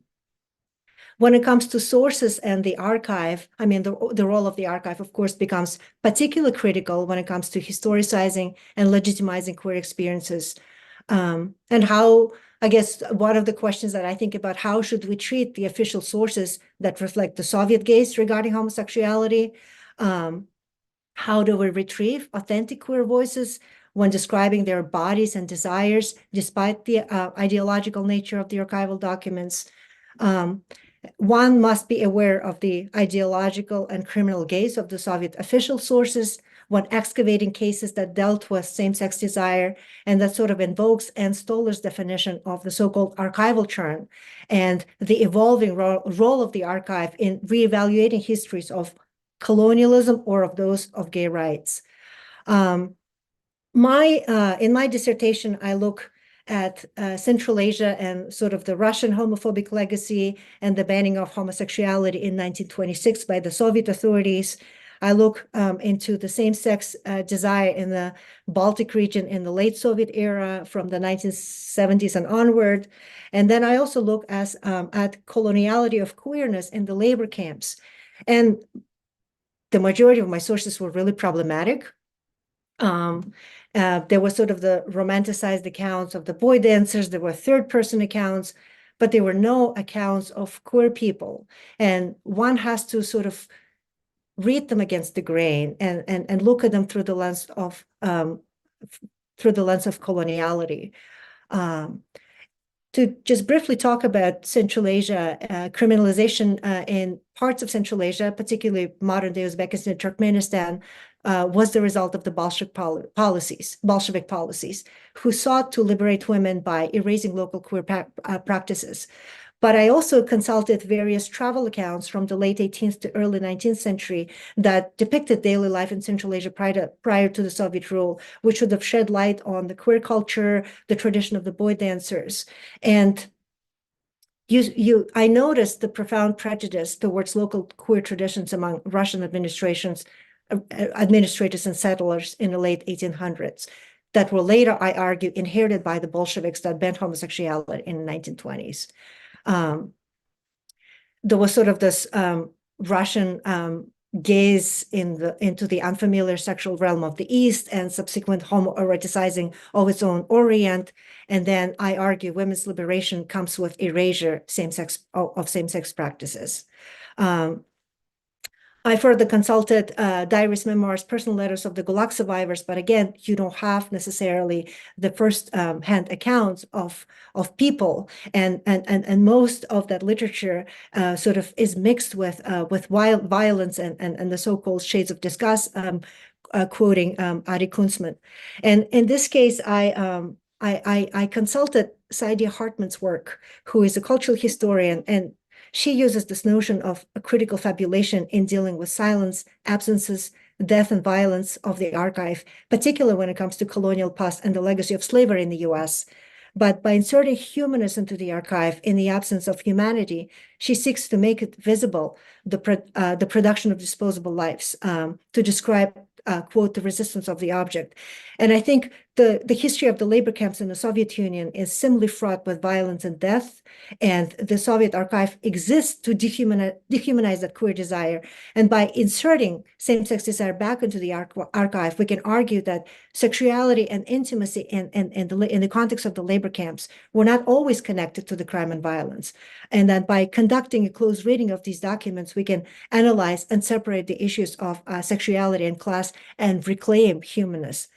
When it comes to sources and the archive, I mean, the role of the archive, of course, becomes particularly critical when it comes to historicizing and legitimizing queer experiences. And how, I guess, one of the questions that I think about, how should we treat the official sources that reflect the Soviet gaze regarding homosexuality? How do we retrieve authentic queer voices when describing their bodies and desires, despite the ideological nature of the archival documents? One must be aware of the ideological and criminal gaze of the Soviet official sources when excavating cases that dealt with same-sex desire, and that sort of invokes Ann Stoller's definition of the so-called archival churn and the evolving role of the archive in reevaluating histories of colonialism or of those of gay rights. In my dissertation, I look at Central Asia and sort of the Russian homophobic legacy and the banning of homosexuality in 1926 by the Soviet authorities. I look into the same-sex desire in the Baltic region in the late Soviet era from the 1970s and onward. And then I also look at coloniality of queerness in the labor camps. And the majority of my sources were really problematic. There was sort of the romanticized accounts of the boy dancers. There were third-person accounts, but there were no accounts of queer people. And one has to sort of read them against the grain and look at them through the lens of coloniality. To just briefly talk about Central Asia, criminalization in parts of Central Asia, particularly modern-day Uzbekistan and Turkmenistan, was the result of the Bolshevik policies, who sought to liberate women by erasing local queer practices. But I also consulted various travel accounts from the late 18th to early 19th century that depicted daily life in Central Asia prior to the Soviet rule, which would have shed light on the queer culture, the tradition of the boy dancers. And I noticed the profound prejudice towards local queer traditions among Russian administrators and settlers in the late 1800s that were later, I argue, inherited by the Bolsheviks that banned homosexuality in the 1920s. There was sort of this Russian gaze into the unfamiliar sexual realm of the East and subsequent homoeroticizing of its own Orient. And then I argue women's liberation comes with erasure of same-sex practices. I further consulted diaries, memoirs, personal letters of the Gulag survivors, but again, you don't have necessarily the first-hand accounts of people, and most of that literature sort of is mixed with violence and the so-called shades of disgust, quoting Ari Kunzman. And in this case, I consulted Saidia Hartman's work, who is a cultural historian, and she uses this notion of a critical fabulation in dealing with silence, absences, death and violence of the archive, particularly when it comes to colonial past and the legacy of slavery in the US. But by inserting humanism into the archive in the absence of humanity, she seeks to make it visible, the production of disposable lives, to describe, quote, the resistance of the object. And I think the history of the labor camps in the Soviet Union is similarly fraught with violence and death. And the Soviet archive exists to dehumanize that queer desire. And by inserting same-sex desire back into the archive, we can argue that sexuality and intimacy in the context of the labor camps were not always connected to the crime and violence. And that by conducting a close reading of these documents, we can analyze and separate the issues of sexuality and class and reclaim humanness.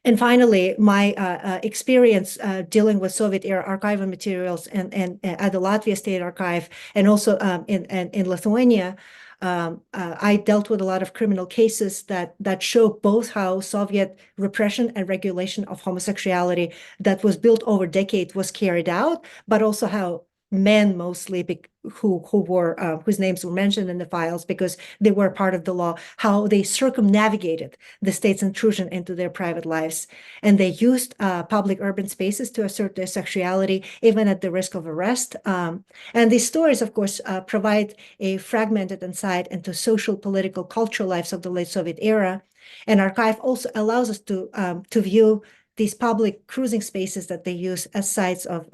And finally, my experience dealing with Soviet-era archival materials and at the Latvia State Archive, and also in Lithuania, I dealt with a lot of criminal cases that show both how Soviet repression and regulation of homosexuality that was built over decades was carried out, but also how men mostly whose names were mentioned in the files because they were part of the law, how they circumnavigated the state's intrusion into their private lives. And they used public urban spaces to assert their sexuality, even at the risk of arrest. And these stories, of course, provide a fragmented insight into social, political, cultural lives of the late Soviet era. And archive also allows us to view these public cruising spaces that they use as sites of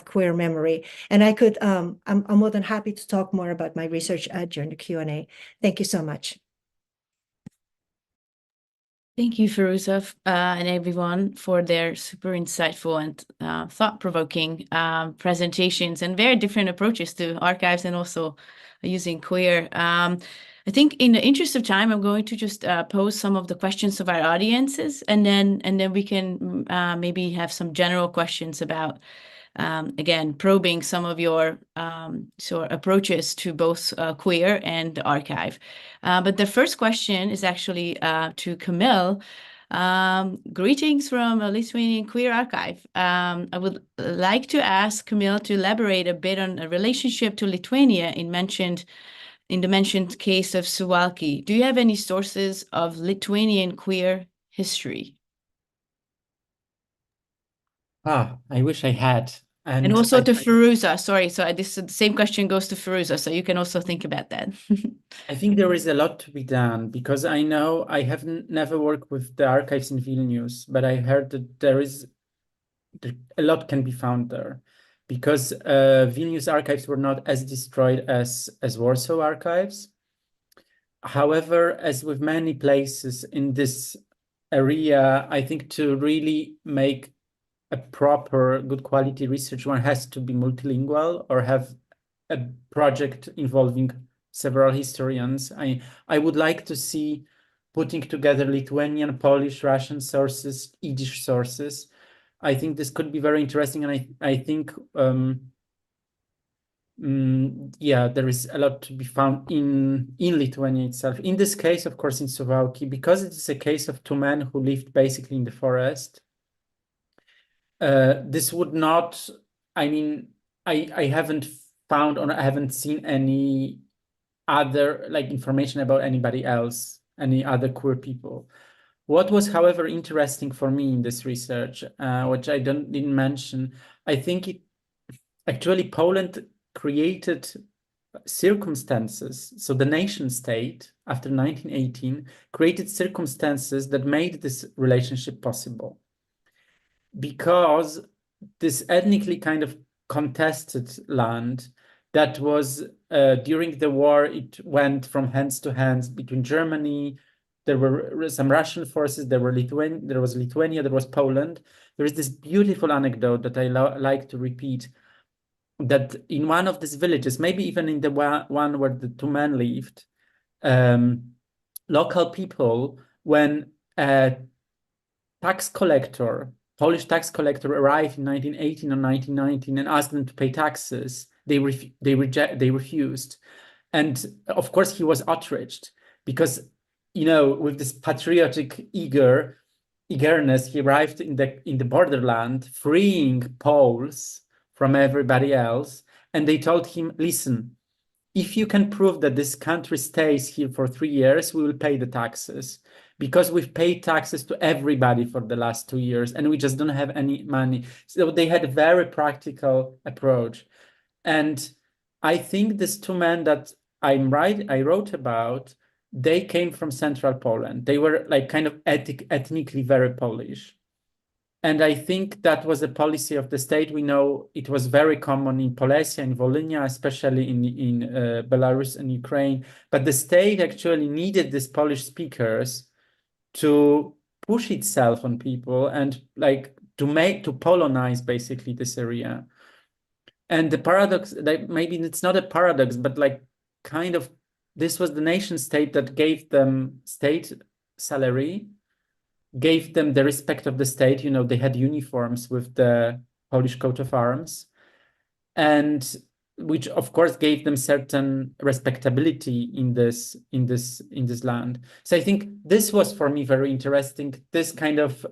queer memory. And I'm more than happy to talk more about my research during the Q&A. Thank you so much. Thank you, Firuza, and everyone for their super insightful and thought-provoking presentations and very different approaches to archives and also using queer. I think in the interest of time, I'm going to just pose some of the questions of our audiences, and then we can maybe have some general questions about, again, probing some of your sort of approaches to both queer and archive. But the first question is actually to Camille. Greetings from a Lithuanian queer archive. I would like to ask Camille to elaborate a bit on a relationship to Lithuania in the mentioned case of Suwalki. Do you have any sources of Lithuanian queer history? I wish I had. And also to Firuza, sorry, so the same question goes to Firuza, so you can also think about that. I think there is a lot to be done because I know I have never worked with the archives in Vilnius, but I heard that a lot can be found there because Vilnius archives were not as destroyed as Warsaw archives. However, as with many places in this area, I think to really make a proper, good quality research, one has to be multilingual or have a project involving several historians. I would like to see putting together Lithuanian, Polish, Russian sources, Yiddish sources. I think this could be very interesting, and I think yeah, there is a lot to be found in Lithuania itself. In this case, of course, in Suwałki, because it is a case of two men who lived basically in the forest. This would not, I mean, I haven't found or I haven't seen any other information about anybody else, any other queer people. What was, however, interesting for me in this research, which I didn't mention, I think actually Poland created circumstances. So the nation state after 1918 created circumstances that made this relationship possible. Because this ethnically kind of contested land that was during the war, it went from hands to hands between Germany. There were some Russian forces. There was Lithuania. There was Poland. There is this beautiful anecdote that I like to repeat. That in one of these villages, maybe even in the one where the two men lived, local people, when a Polish tax collector arrived in 1918 or 1919 and asked them to pay taxes, they refused. And of course, he was outraged because, with this patriotic eagerness, he arrived in the borderland, freeing Poles from everybody else. And they told him, listen, if you can prove that this country stays here for 3 years, we will pay the taxes, because we've paid taxes to everybody for the last 2 years and we just don't have any money. So they had a very practical approach. And I think these two men that I wrote about, they came from central Poland. They were like kind of ethnically very Polish. And I think that was a policy of the state. We know it was very common in Polesia, in Volhynia, especially in Belarus and Ukraine. But the state actually needed these Polish speakers to push itself on people and like to Polonize basically this area. And the paradox, like maybe it's not a paradox, but like kind of this was the nation state that gave them state salary, gave them the respect of the state. You know, they had uniforms with the Polish coat of arms, and which of course gave them certain respectability in this land. So I think this was for me very interesting. This kind of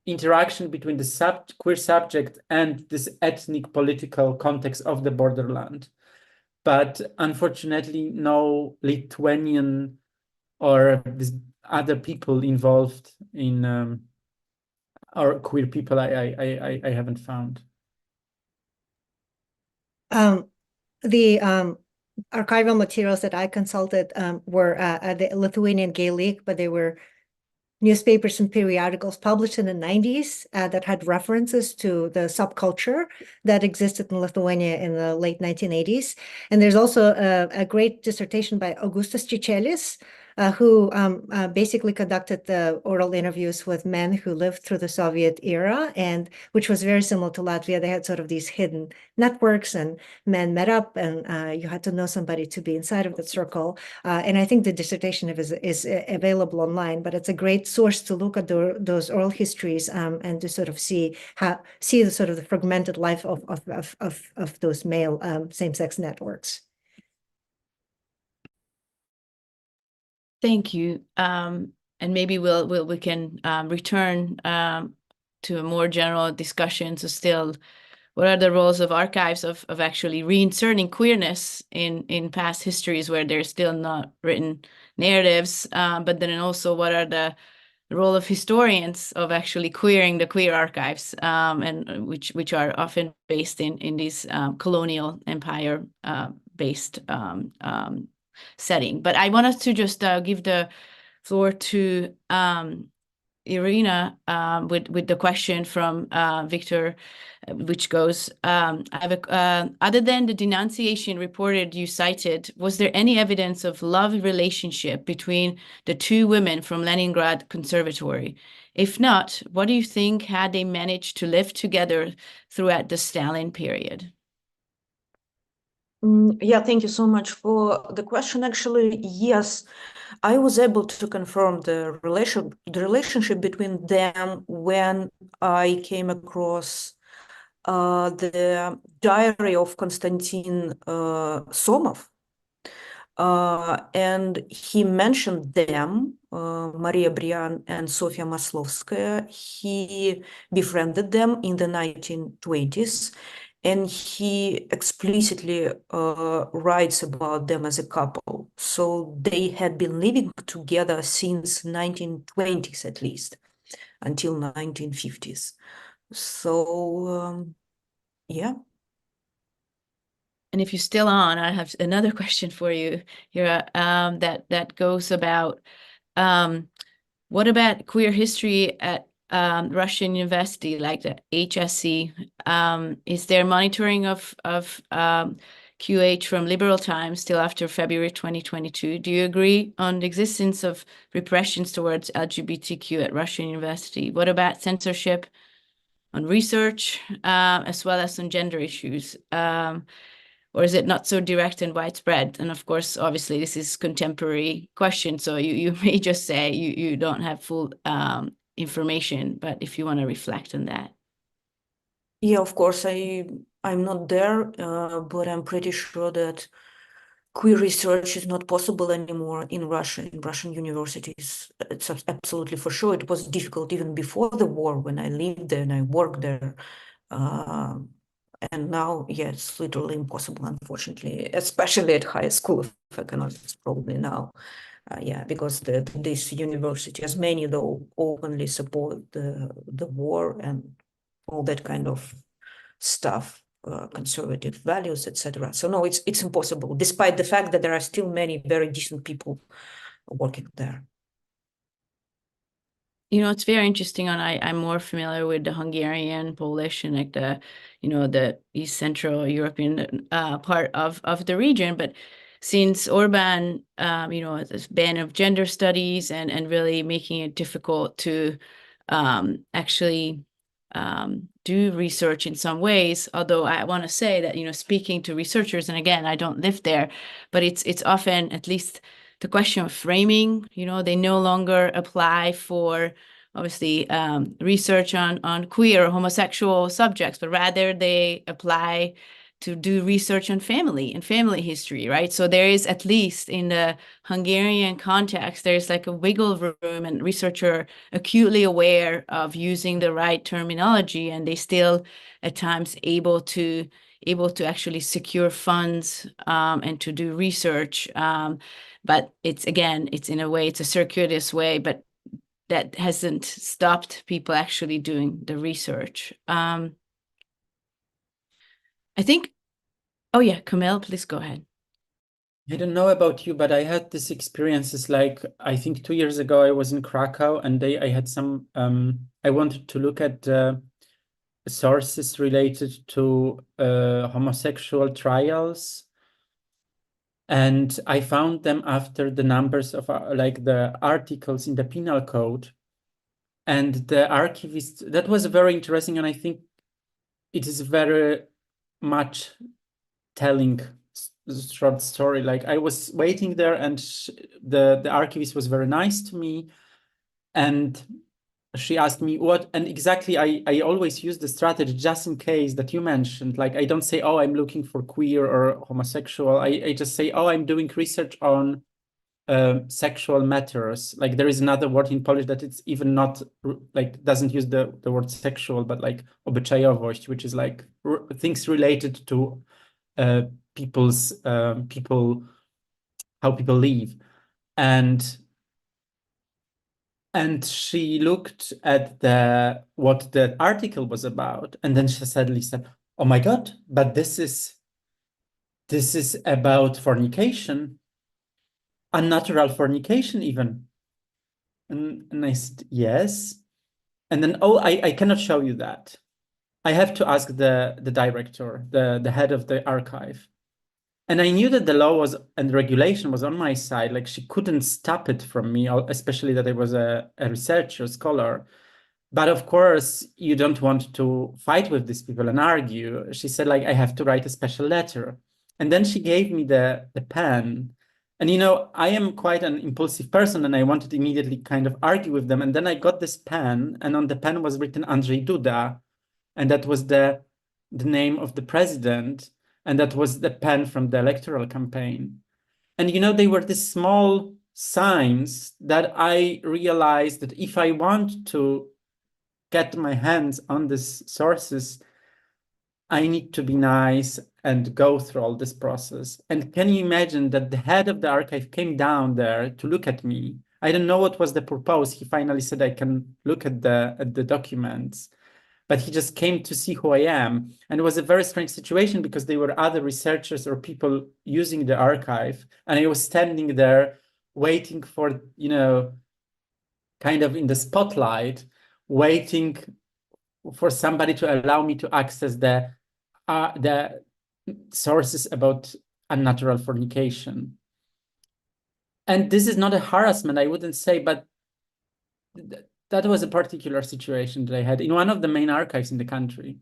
interaction between the queer subject and this ethnic political context of the borderland. But unfortunately, no Lithuanian or this other people involved in or queer people I haven't found. The archival materials that I consulted were the Lithuanian Gay League, but they were newspapers and periodicals published in the 90s that had references to the subculture that existed in Lithuania in the late 1980s. And there's also a great dissertation by Augustas Čičelis, who basically conducted the oral interviews with men who lived through the Soviet era, and which was very similar to Latvia. They had sort of these hidden networks, and men met up, and you had to know somebody to be inside of that circle. And I think the dissertation is available online, but it's a great source to look at those oral histories and to sort of see the sort of the fragmented life of those male same-sex networks. Thank you. And maybe we can return to a more general discussion. So still, what are the roles of archives of actually reinserting queerness in past histories where there's still not written narratives, but then also what are the role of historians of actually queering the queer archives, and which are often based in these colonial empire based setting. But I want us to just give the floor to Irina with the question from Victor, which goes, other than the denunciation reported you cited, was there any evidence of love relationship between the two women from Leningrad Conservatory? If not, what do you think had they managed to live together throughout the Stalin period? Yeah, thank you so much for the question. Actually, yes, I was able to confirm the relationship between them when I came across the diary of Konstantin Somov. And he mentioned them, Maria Brian and Sofia Maslovskaya. He befriended them in the 1920s. And he explicitly writes about them as a couple. So they had been living together since 1920s, at least, until 1950s. So, yeah. And if you're still on, I have another question for you here that goes about what about queer history at Russian university, like the HSC? Is there monitoring of QH from liberal times still after February 2022? Do you agree on the existence of repressions towards LGBTQ at Russian university? What about censorship on research as well as on gender issues? Or is it not so direct and widespread? And of course, obviously, this is contemporary question, so you may just say you don't have full information, but if you want to reflect on that. Yeah, of course, I'm not there, but I'm pretty sure that queer research is not possible anymore in Russia, in Russian universities. It's absolutely for sure. It was difficult even before the war when I lived there and I worked there. And now, yeah, it's literally impossible, unfortunately, especially at high school of economics, probably now. Yeah, because this university, as many though, openly support the war and all that kind of stuff, conservative values, etc. So no, it's impossible, despite the fact that there are still many very decent people working there. You know, it's very interesting. I'm more familiar with the Hungarian, Polish, and like the, the East Central European part of the region. But since Orban, this ban of gender studies and really making it difficult to actually do research in some ways. Although I want to say that, speaking to researchers, and again, I don't live there, but it's often, at least the question of framing, they no longer apply for obviously research on queer or homosexual subjects, but rather they apply to do research on family and family history, right? So there is, at least in the Hungarian context, there's like a wiggle room, and researchers are acutely aware of using the right terminology, and they still at times able to actually secure funds and to do research. But it's in a way, it's a circuitous way, but that hasn't stopped people actually doing the research. I think, oh yeah, Camille, please go ahead. I don't know about you, but I had this experiences like, I think 2 years ago, I was in Krakow and I had some, I wanted to look at sources related to homosexual trials. And I found them after the numbers of like the articles in the penal code. And the archivist, that was very interesting. And I think it is very much telling short story. Like I was waiting there, and the archivist was very nice to me. And she asked me what, and exactly I always use the strategy just in case that you mentioned. Like I don't say, oh, I'm looking for queer or homosexual. I just say, oh, I'm doing research on sexual matters. Like there is another word in Polish that it's even not like doesn't use the word sexual, but like obyczajowość, which is like things related to people's how people live. And she looked at what the article was about, and then she suddenly said, oh my God, but this is about fornication, unnatural fornication even. And I said, yes. And then, oh, I cannot show you that. I have to ask the director, the head of the archive. And I knew that the law was and regulation was on my side. Like she couldn't stop it from me, especially that I was a researcher, scholar. But of course, you don't want to fight with these people and argue. She said, like, I have to write a special letter. And then she gave me the pen. And, I am quite an impulsive person, and I wanted to immediately kind of argue with them. And then I got this pen, and on the pen was written Andrzej Duda. And that was the name of the president. And that was the pen from the electoral campaign. And, they were these small signs that I realized that if I want to get my hands on these sources, I need to be nice and go through all this process. And can you imagine that the head of the archive came down there to look at me? I don't know what was the purpose. He finally said I can look at the documents, but he just came to see who I am. And it was a very strange situation because there were other researchers or people using the archive. And I was standing there waiting for, kind of in the spotlight, waiting for somebody to allow me to access the sources about unnatural fornication. And this is not a harassment, I wouldn't say, but that was a particular situation that I had in one of the main archives in the country.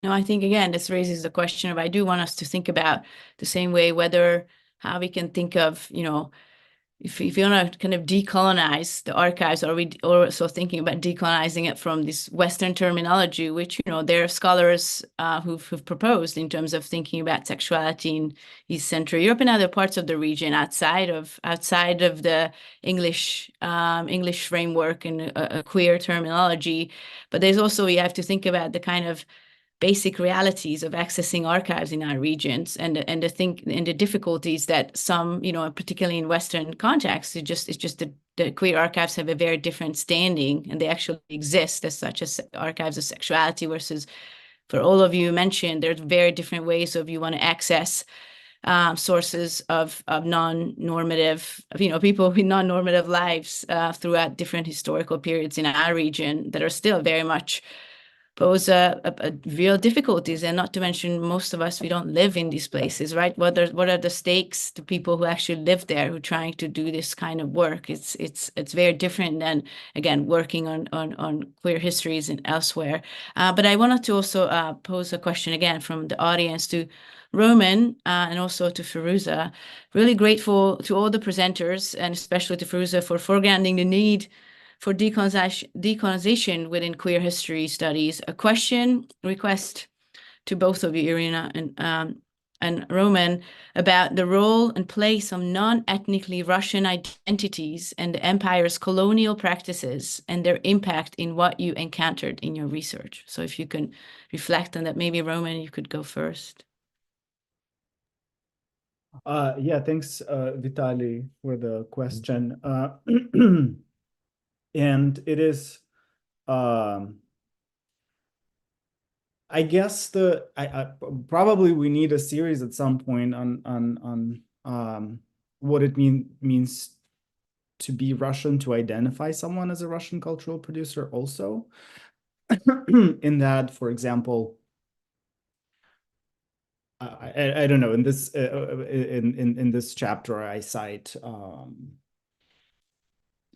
No, I think, again, this raises the question of, I do want us to think about the same way, how we can think of, if you want to kind of decolonize the archives, or we also thinking about decolonizing it from this Western terminology, which, there are scholars who've proposed in terms of thinking about sexuality in East Central Europe and other parts of the region outside of the English framework and a queer terminology. But there's also, we have to think about the kind of basic realities of accessing archives in our regions, and the difficulties that some, particularly in Western contexts, it's just the queer archives have a very different standing, and they actually exist as such as archives of sexuality versus, for all of you mentioned, there's very different ways of you want to access sources of non-normative, people with non-normative lives throughout different historical periods in our region that are still very much pose a real difficulties. And not to mention, most of us, we don't live in these places, right? What are the stakes to people who actually live there, who are trying to do this kind of work? It's very different than, again, working on queer histories and elsewhere. But I wanted to also pose a question again from the audience to Roman and also to Firuza. Really grateful to all the presenters, and especially to Firuza, for foregrounding the need for decolonization within queer history studies. A request to both of you, Irina and Roman, about the role and place of non-ethnically Russian identities and the empire's colonial practices and their impact in what you encountered in your research. So if you can reflect on that, maybe Roman, you could go first. Yeah, thanks, Vitaly, for the question. And it is, I guess probably we need a series at some point on what it means to be Russian, to identify someone as a Russian cultural producer also. In that, for example, I don't know, in this in this chapter I cite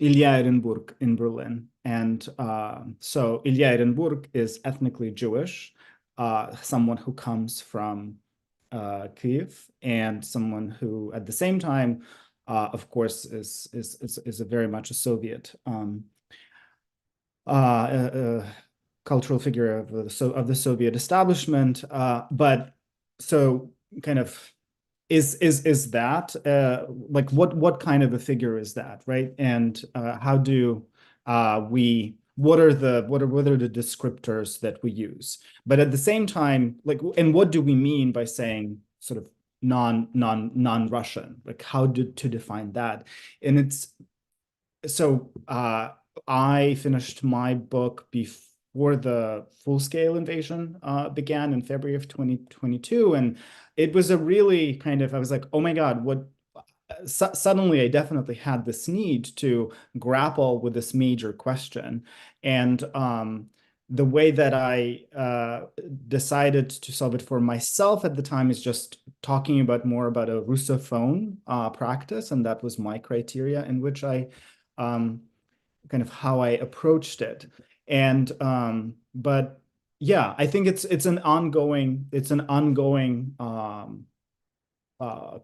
Ilya Ehrenburg in Berlin. And so Ilya Ehrenburg is ethnically Jewish, someone who comes from Kyiv, and someone who at the same time, of course, is a very much a Soviet cultural figure of the Soviet establishment. But so kind of is that like what kind of a figure is that, right? And how do what are the descriptors that we use? But at the same time, like, and what do we mean by saying sort of non-Russian? Like, how to define that? And it's so I finished my book before the full-scale invasion began in February of 2022, and it was a really kind of, I was like, oh my God, what? Suddenly I definitely had this need to grapple with this major question. And the way that I decided to solve it for myself at the time is just talking more about a Russophone practice, and that was my criteria in which I kind of how I approached it. And but yeah, I think it's an ongoing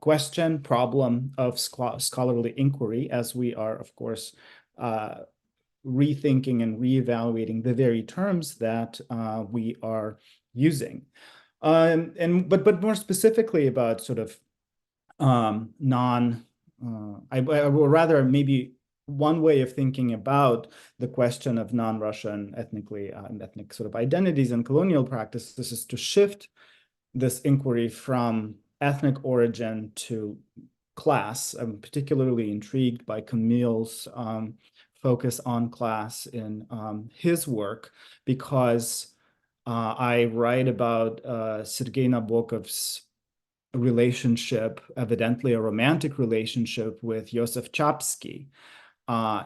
question, problem of scholarly inquiry, as we are, of course, rethinking and reevaluating the very terms that we are using. But more specifically about sort of I would rather maybe one way of thinking about the question of non-Russian ethnically and ethnic sort of identities and colonial practices is to shift this inquiry from ethnic origin to class. I'm particularly intrigued by Camille's focus on class in his work, because I write about Sergei Nabokov's relationship, evidently a romantic relationship, with Joseph Chapsky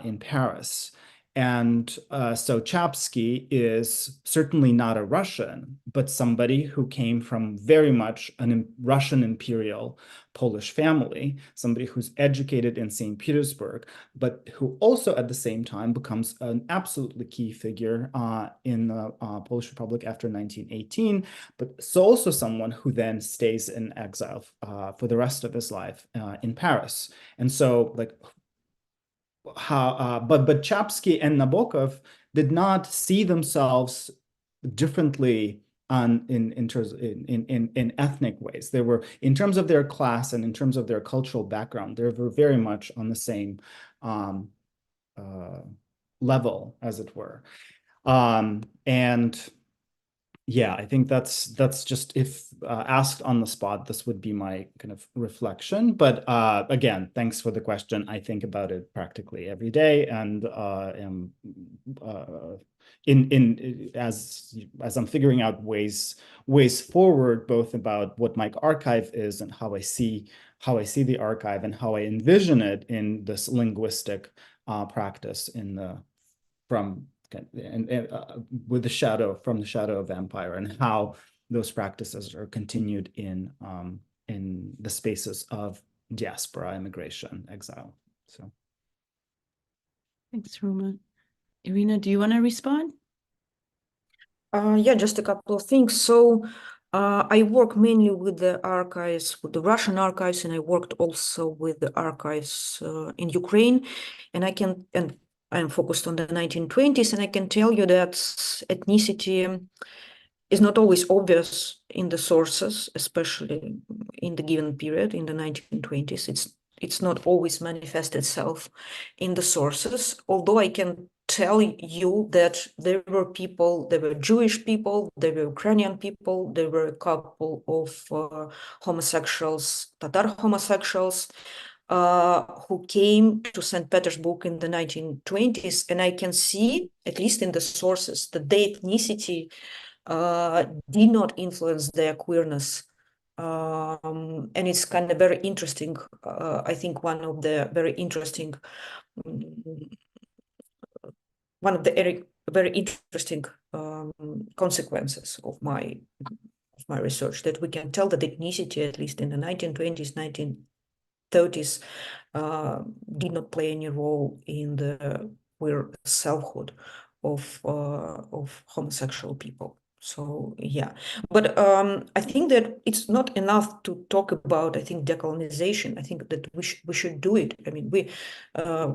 in Paris. And so Chapsky is certainly not a Russian, but somebody who came from very much a Russian imperial Polish family, somebody who's educated in St. Petersburg, but who also at the same time becomes an absolutely key figure in the Polish Republic after 1918, but so also someone who then stays in exile for the rest of his life in Paris. And so, like, but Chapsky and Nabokov did not see themselves differently in terms in ethnic ways. They were, in terms of their class and in terms of their cultural background, they were very much on the same level, as it were. And yeah, I think that's just, if asked on the spot, this would be my kind of reflection. But again, thanks for the question. I think about it practically every day, and am as I'm figuring out ways forward, both about what my archive is and how I see the archive and how I envision it in this linguistic practice with the shadow of empire, and how those practices are continued in the spaces of diaspora, immigration, exile. So Thanks, Roman. Irina, do you want to respond? Yeah, just a couple of things. So I work mainly with the archives, with the Russian archives, and I worked also with the archives in Ukraine. And I'm focused on the 1920s, and I can tell you that ethnicity is not always obvious in the sources, especially in the given period in the 1920s. It's not always manifest itself in the sources, although I can tell you that there were Jewish people, there were Ukrainian people, there were a couple of homosexuals, Tatar homosexuals, who came to St. Petersburg in the 1920s. And I can see, at least in the sources, that their ethnicity did not influence their queerness. And it's kind of very interesting. I think one of the very interesting consequences of my research, that we can tell that ethnicity, at least in the 1920s, 1930s, did not play any role in the queer selfhood of homosexual people. So yeah, but I think that it's not enough to talk about, I think, decolonization. I think that we should do it. I mean, we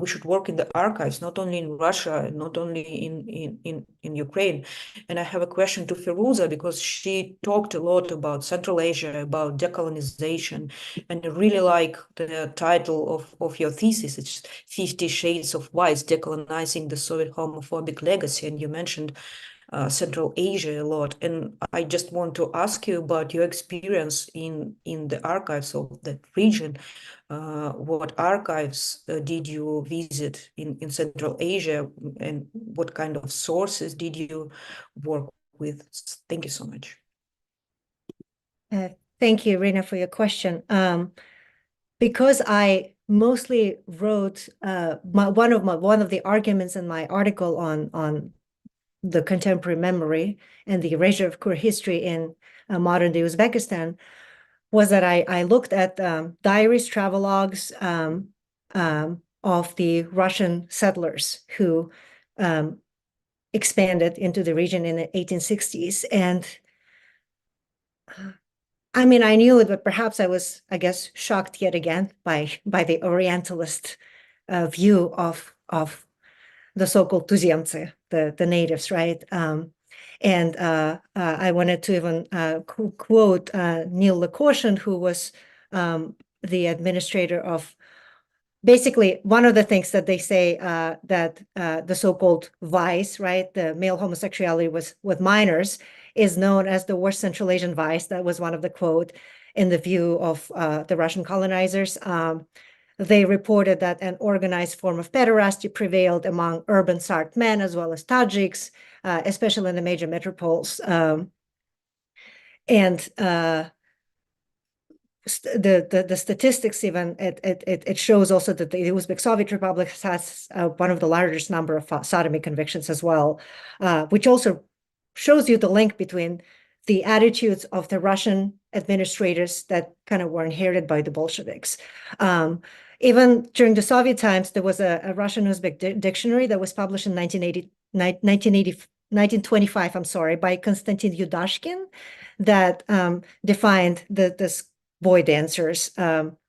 should work in the archives, not only in Russia, not only in Ukraine. And I have a question to Firuza, because she talked a lot about Central Asia, about decolonization, and I really like the title of your thesis. It's 50 Shades of White, Decolonizing the Soviet Homophobic Legacy, and you mentioned Central Asia a lot. And I just want to ask you about your experience in the archives of that region. What archives did you visit in Central Asia, and what kind of sources did you work with? Thank you so much. Thank you, Irina, for your question. Because I mostly wrote one of the arguments in my article on the contemporary memory and the erasure of queer history in modern-day Uzbekistan was that I looked at diaries, travelogues of the Russian settlers who expanded into the region in the 1860s. And I mean, I knew it, but perhaps I was, I guess, shocked yet again by the Orientalist view of the so-called tuzemцы, the natives, right? And I wanted to even quote Neil Lekoshin, who was the administrator of, basically, one of the things that they say that the so-called vice, right, the male homosexuality with minors, is known as the worst Central Asian vice. That was one of the quote in the view of the Russian colonizers. They reported that an organized form of pederasty prevailed among urban Sart men as well as Tajiks, especially in the major metropoles. And the statistics even, it shows also that the Uzbek Soviet Republic has one of the largest number of sodomy convictions as well, which also shows you the link between the attitudes of the Russian administrators that kind of were inherited by the Bolsheviks. Even during the Soviet times, there was a Russian-Uzbek dictionary that was published in 1925, I'm sorry, by Konstantin Yudashkin, that defined this boy dancers,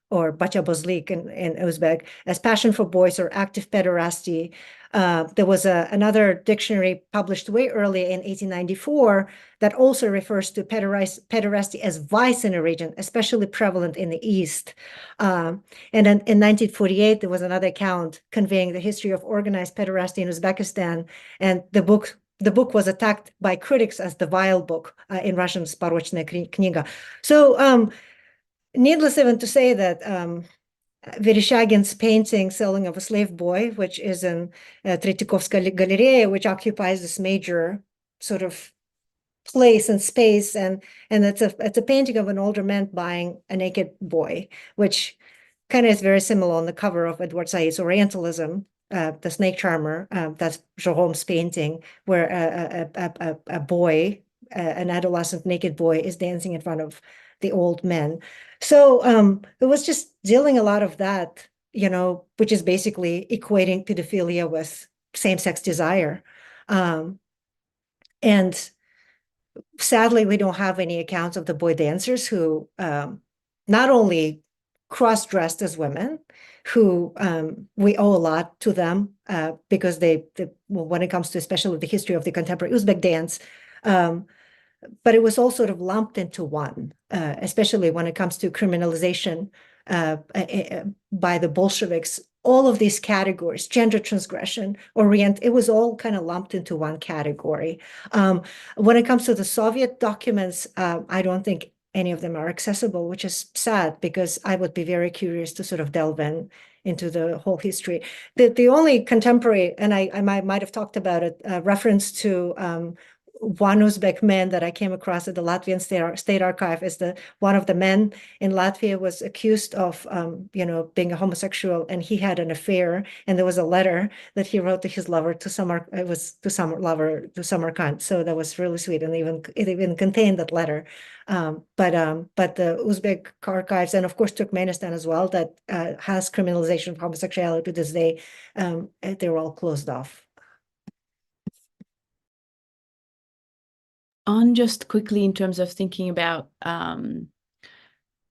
or bachabozlik in Uzbek, as passion for boys or active pederasty. There was another dictionary published way earlier in 1894 that also refers to pederasty as vice in a region, especially prevalent in the East. And then in 1948, there was another account conveying the history of organized pederasty in Uzbekistan. And the book the book was attacked by critics as the vile book, in Russian "Sporочная книга." So needless even to say that Vereshchagin's painting "Selling of a Slave Boy," which is in Tretyakovskaya Galleria, which occupies this major sort of place and space, and it's a painting of an older man buying a naked boy, which kind of is very similar on the cover of Edward Said's Orientalism, the Snake Charmer. That's Jerome's painting, where a boy, an adolescent naked boy, is dancing in front of the old men. So it was just dealing a lot of that, which is basically equating pedophilia with same-sex desire. And sadly, we don't have any accounts of the boy dancers who not only cross-dressed as women, who we owe a lot to them because when it comes to especially the history of the contemporary Uzbek dance, but it was all sort of lumped into one, especially when it comes to criminalization by the Bolsheviks. All of these categories, gender transgression, it was all kind of lumped into one category. When it comes to the Soviet documents, I don't think any of them are accessible, which is sad because I would be very curious to sort of delve into the whole history. The only contemporary, and I might have talked about it, reference to one Uzbek man that I came across at the Latvian State Archive is one of the men in Latvia was accused of, being a homosexual, and he had an affair. And there was a letter that he wrote to his lover to Samarkand. So that was really sweet, and it even contained that letter. But the Uzbek archives, and of course Turkmenistan as well, that has criminalization of homosexuality to this day, they're all closed off. On just quickly in terms of thinking about,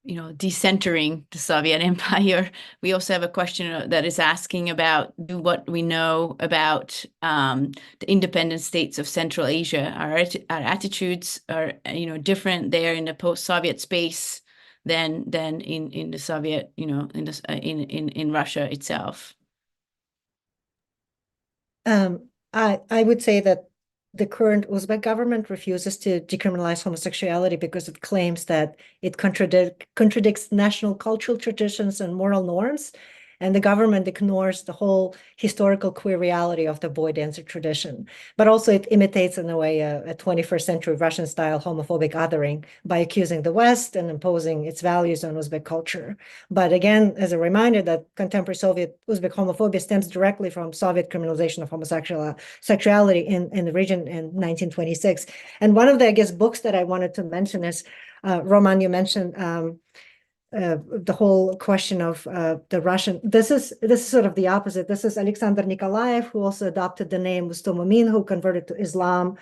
decentering the Soviet Empire, we also have a question that is asking about what we know about the independent states of Central Asia. Our attitudes are, different there in the post-Soviet space than in the Soviet, in Russia itself. I would say that the current Uzbek government refuses to decriminalize homosexuality because it claims that it contradicts national cultural traditions and moral norms. And the government ignores the whole historical queer reality of the boy dancer tradition. But also it imitates, in a way, a 21st century Russian-style homophobic othering by accusing the West and imposing its values on Uzbek culture. But again, as a reminder that contemporary Soviet Uzbek homophobia stems directly from Soviet criminalization of homosexuality in the region in 1926. And one of the, I guess, books that I wanted to mention is, Roman, you mentioned the whole question of the Russian. This is sort of the opposite. This is Alexander Nikolaev, who also adopted the name Mustomumin, who converted to Islam,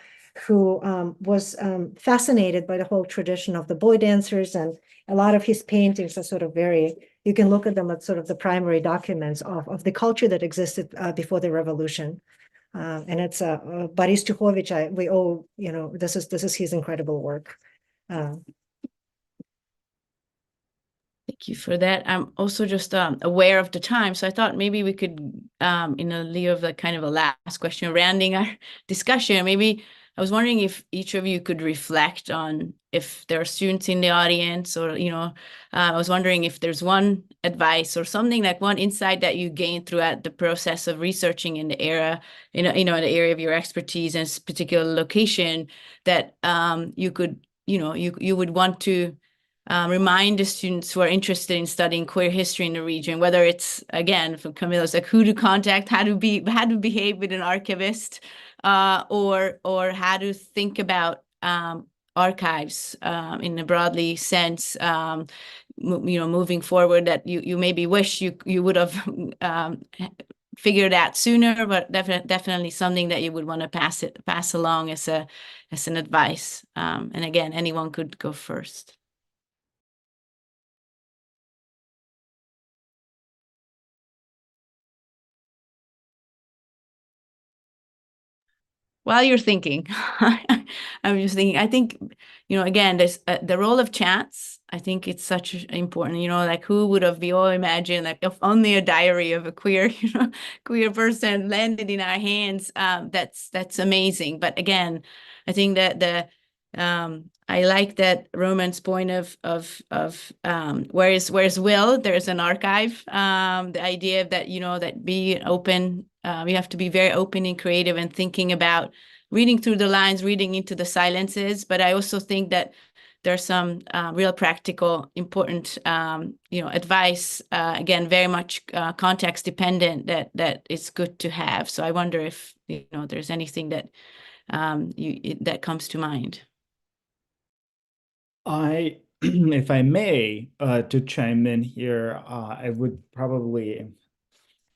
who was fascinated by the whole tradition of the boy dancers, and a lot of his paintings are sort of you can look at them as sort of the primary documents of the culture that existed before the revolution. And it's Boris Tuchovich. We owe, this is his incredible work. Thank you for that. I'm also just aware of the time, so I thought maybe we could, in lieu of the kind of a last question, rounding our discussion, maybe I was wondering if each of you could reflect on if there are students in the audience, or, I was wondering if there's one advice or something, like one insight that you gained throughout the process of researching in the era, in the area of your expertise and particular location, that you could, you would want to remind the students who are interested in studying queer history in the region, whether it's, again, from Camilla's, like who to contact, how to behave with an archivist, or how to think about archives in a broadly sense, moving forward, that you maybe wish you would have figured out sooner, but definitely something that you would want to pass along as an advice. And again, anyone could go first. While you're thinking, I'm just thinking, I think, again, there's the role of chance, I think it's such important, like who would have we all imagined, like if only a diary of a queer, queer person landed in our hands. That's amazing. But again, I think that I like that Roman's point of where's Will, there's an archive. The idea that that be open, we have to be very open and creative and thinking about reading through the lines, reading into the silences. But I also think that there's some real practical, important, advice. Again, very much context dependent that is good to have. So I wonder if there's anything that that comes to mind. If I may, to chime in here, I would probably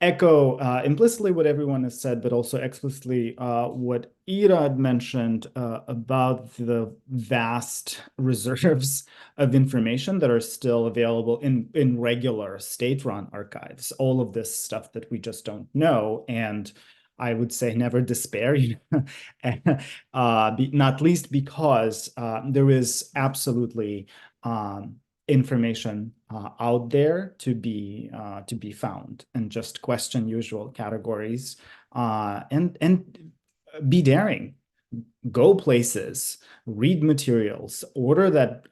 echo implicitly what everyone has said, but also explicitly what Ira had mentioned about the vast reserves of information that are still available in regular state-run archives. All of this stuff that we just don't know, and I would say never despair, not least because there is absolutely information out there to be found, and just question usual categories and be daring, go places, read materials, order that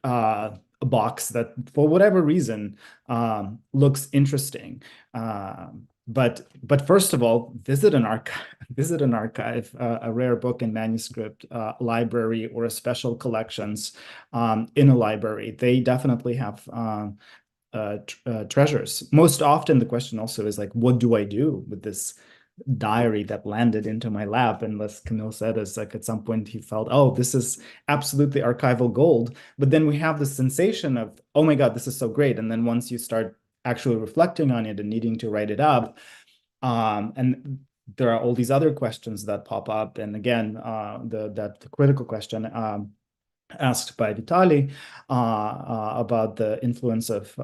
box that for whatever reason looks interesting. But first of all, visit an archive, a rare book and manuscript library, or a special collections in a library. They definitely have treasures. Most often the question also is like, what do I do with this diary that landed into my lap? And as Camille said, is like at some point he felt, oh, this is absolutely archival gold. But then we have the sensation of, oh my God, this is so great. And then once you start actually reflecting on it and needing to write it up, and there are all these other questions that pop up. And again, the critical question asked by Vitaly about the influence of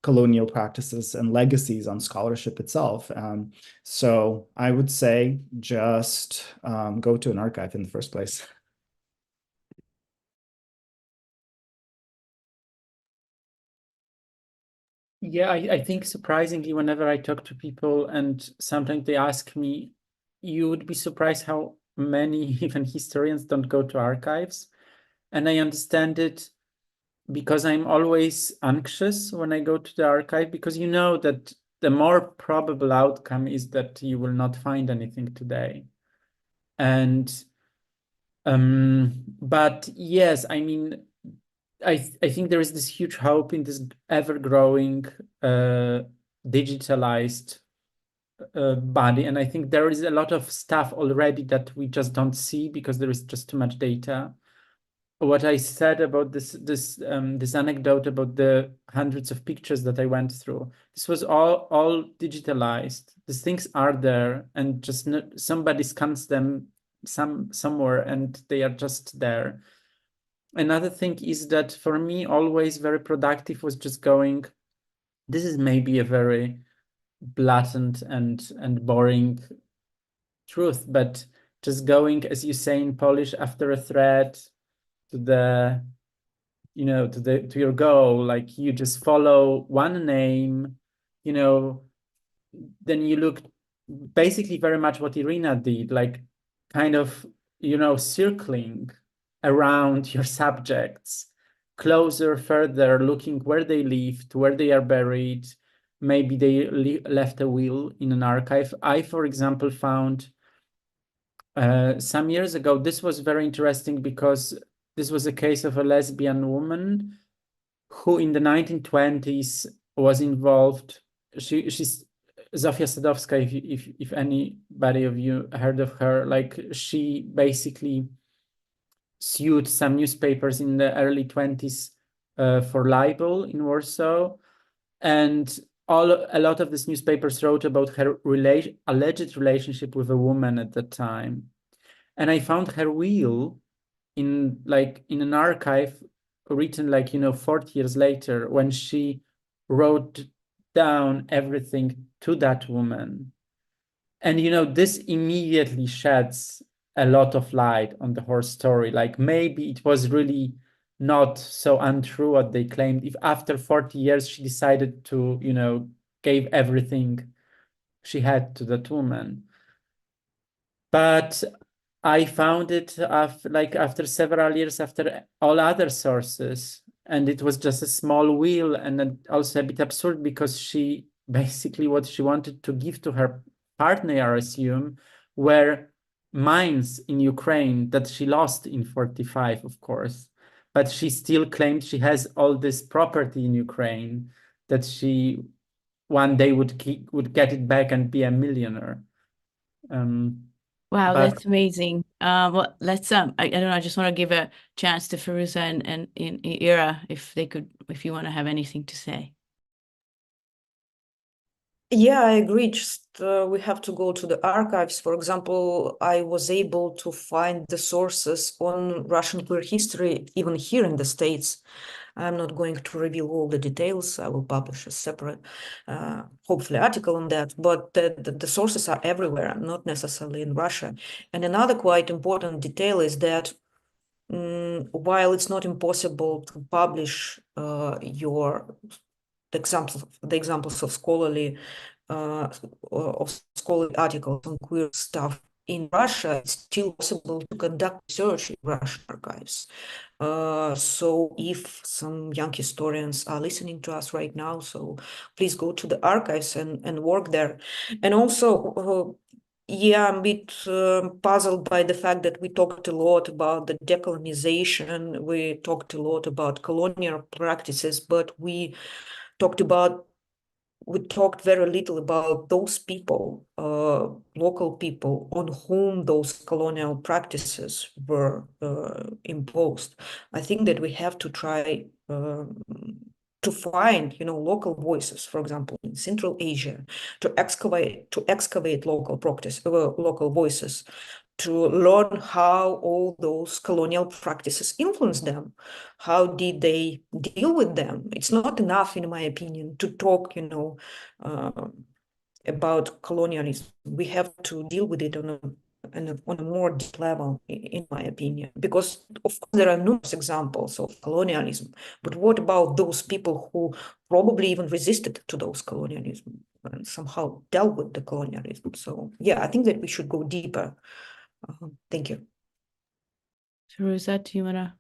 colonial practices and legacies on scholarship itself. So I would say just go to an archive in the first place. Yeah, I think surprisingly, whenever I talk to people and sometimes they ask me, you would be surprised how many even historians don't go to archives. And I understand it because I'm always anxious when I go to the archive, because you know that the more probable outcome is that you will not find anything today. And but yes, I mean, I think there is this huge hope in this ever-growing digitalized body, and I think there is a lot of stuff already that we just don't see because there is just too much data. What I said about this anecdote about the hundreds of pictures that I went through, this was all digitalized. These things are there, and just somebody scans them somewhere, and they are just there. Another thing is that for me, always very productive was just going, this is maybe a very blatant and boring truth, but just going, as you say in Polish, after a thread to the, to your goal, like you just follow one name, then you look basically very much what Irina did, like kind of, circling around your subjects, closer, further, looking where they lived, where they are buried. Maybe they left a will in an archive. I, for example, found some years ago, this was very interesting because this was a case of a lesbian woman who in the 1920s was involved. She's Zofia Sadowska, if anybody of you heard of her. Like, she basically sued some newspapers in the early 20s for libel in Warsaw, and a lot of these newspapers wrote about her alleged relationship with a woman at that time. And I found her will in an archive written 40 years later, when she wrote down everything to that woman. And this immediately sheds a lot of light on the whole story. Like, maybe it was really not so untrue what they claimed. If after 40 years she decided to, you know, gave everything she had to that woman. But I found it after several years, after all other sources, and it was just a small wheel, and then also a bit absurd because she basically what she wanted to give to her partner, I assume, were mines in Ukraine that she lost in 45, of course. But she still claimed she has all this property in Ukraine that she one day would get it back and be a millionaire. Wow, But that's amazing. Well, let's I don't know, I just want to give a chance to Firuza and Ira if you want to have anything to say. Yeah, I agree. Just we have to go to the archives. For example, I was able to find the sources on Russian queer history even here in the States. I'm not going to reveal all the details. I will publish a separate, hopefully, article on that. But the sources are everywhere, not necessarily in Russia. And another quite important detail is that while it's not impossible to publish the examples of scholarly articles on queer stuff in Russia, it's still possible to conduct research in Russian archives. So if some young historians are listening to us right now, so please go to the archives and work there. And also, yeah, I'm a bit puzzled by the fact that we talked a lot about the decolonization, we talked a lot about colonial practices, but we talked very little about those people, local people on whom those colonial practices were imposed. I think that we have to try to find, local voices, for example, in Central Asia, to excavate local voices, to learn how all those colonial practices influenced them. How did they deal with them? It's not enough, in my opinion, to talk, about colonialism. We have to deal with it on a more deep level, in my opinion, because of course there are numerous examples of colonialism, but what about those people who probably even resisted to those colonialism and somehow dealt with the colonialism? So yeah, I think that we should go deeper. Thank you. Firuza, do you want to?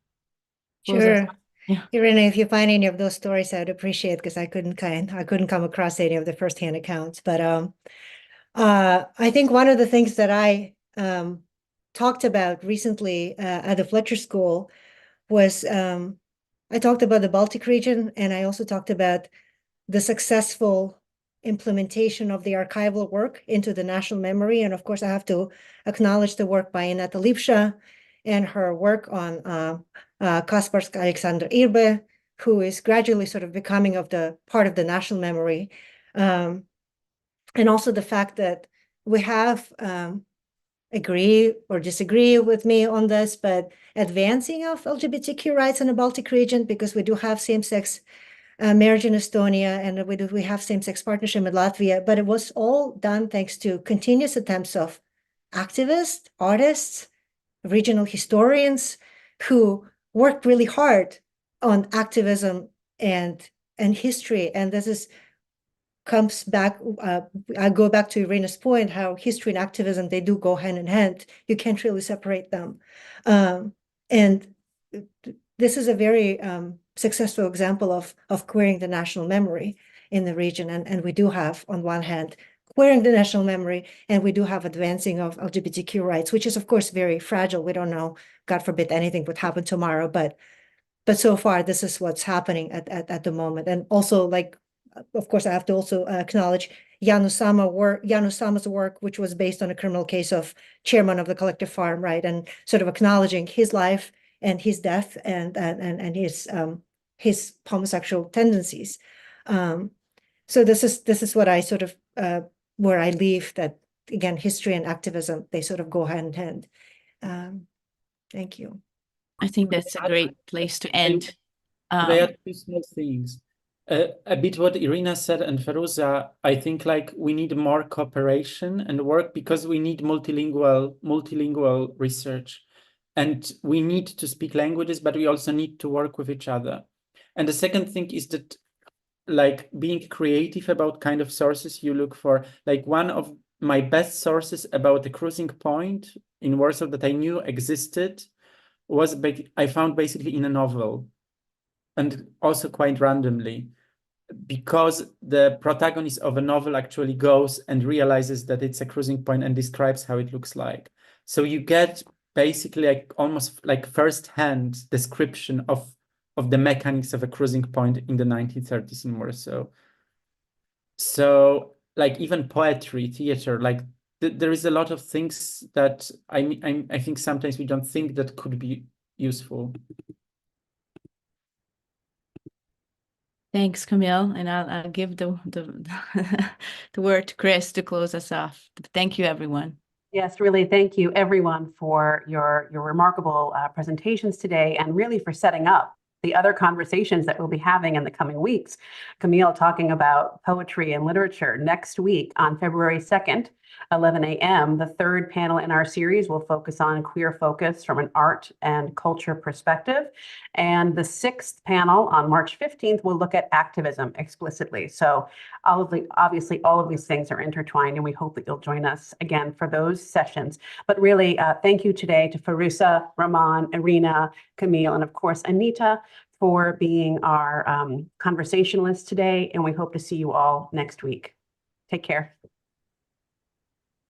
Sure. Yeah. Irina, if you find any of those stories, I'd appreciate, because I couldn't come across any of the firsthand accounts. But I think one of the things that I talked about recently at the Fletcher School was I talked about the Baltic region, and I also talked about the successful implementation of the archival work into the national memory. And of course, I have to acknowledge the work by Ineta Lipsha and her work on Kasparsk Alexander Irbe, who is gradually sort of becoming part of the national memory. And also the fact that we have agree or disagree with me on this, but advancing of LGBTQ rights in the Baltic region, because we do have same-sex marriage in Estonia, and we have same-sex partnership in Latvia, but it was all done thanks to continuous attempts of activists, artists, regional historians who worked really hard on activism and history. And this comes back, I go back to Irina's point, how history and activism, they do go hand in hand. You can't really separate them. And this is a very successful example of queering the national memory in the region. And we do have, on one hand, queering the national memory, and we do have advancing of LGBTQ rights, which is, of course, very fragile. We don't know, God forbid, anything would happen tomorrow, but so far, this is what's happening at the moment. And also, like, of course, I have to also acknowledge Jan Sama's work, which was based on a criminal case of chairman of the collective farm, right? And sort of acknowledging his life and his death and his homosexual tendencies. So this is what I sort of where I leave that, again, history and activism, they sort of go hand in hand. Thank you. I think that's a great place to end. Could I add two small things? A bit what Irina said and Firuza, I think like we need more cooperation and work because we need multilingual research. And we need to speak languages, but we also need to work with each other. And the second thing is that, like, being creative about kind of sources you look for. Like, one of my best sources about the cruising point in Warsaw that I knew existed was I found basically in a novel, and also quite randomly, because the protagonist of a novel actually goes and realizes that it's a cruising point and describes how it looks like. So you get basically like almost like first-hand description of the mechanics of a cruising point in the 1930s in Warsaw. So like even poetry, theater, like there is a lot of things that I think sometimes we don't think that could be useful. Thanks, Camille, and I'll give the the word to Chris to close us off. Thank you, everyone. Yes, really, thank you, everyone, for your remarkable presentations today, and really for setting up the other conversations that we'll be having in the coming weeks. Camille talking about poetry and literature next week on February 2nd, 11 a.m. The third panel in our series will focus on queer focus from an art and culture perspective. And the sixth panel on March 15th will look at activism explicitly. So obviously all of these things are intertwined, and we hope that you'll join us again for those sessions. But really, thank you today to Farusa, Rahman, Irina, Camille, and of course, Anita, for being our conversationalists today. And we hope to see you all next week. Take care.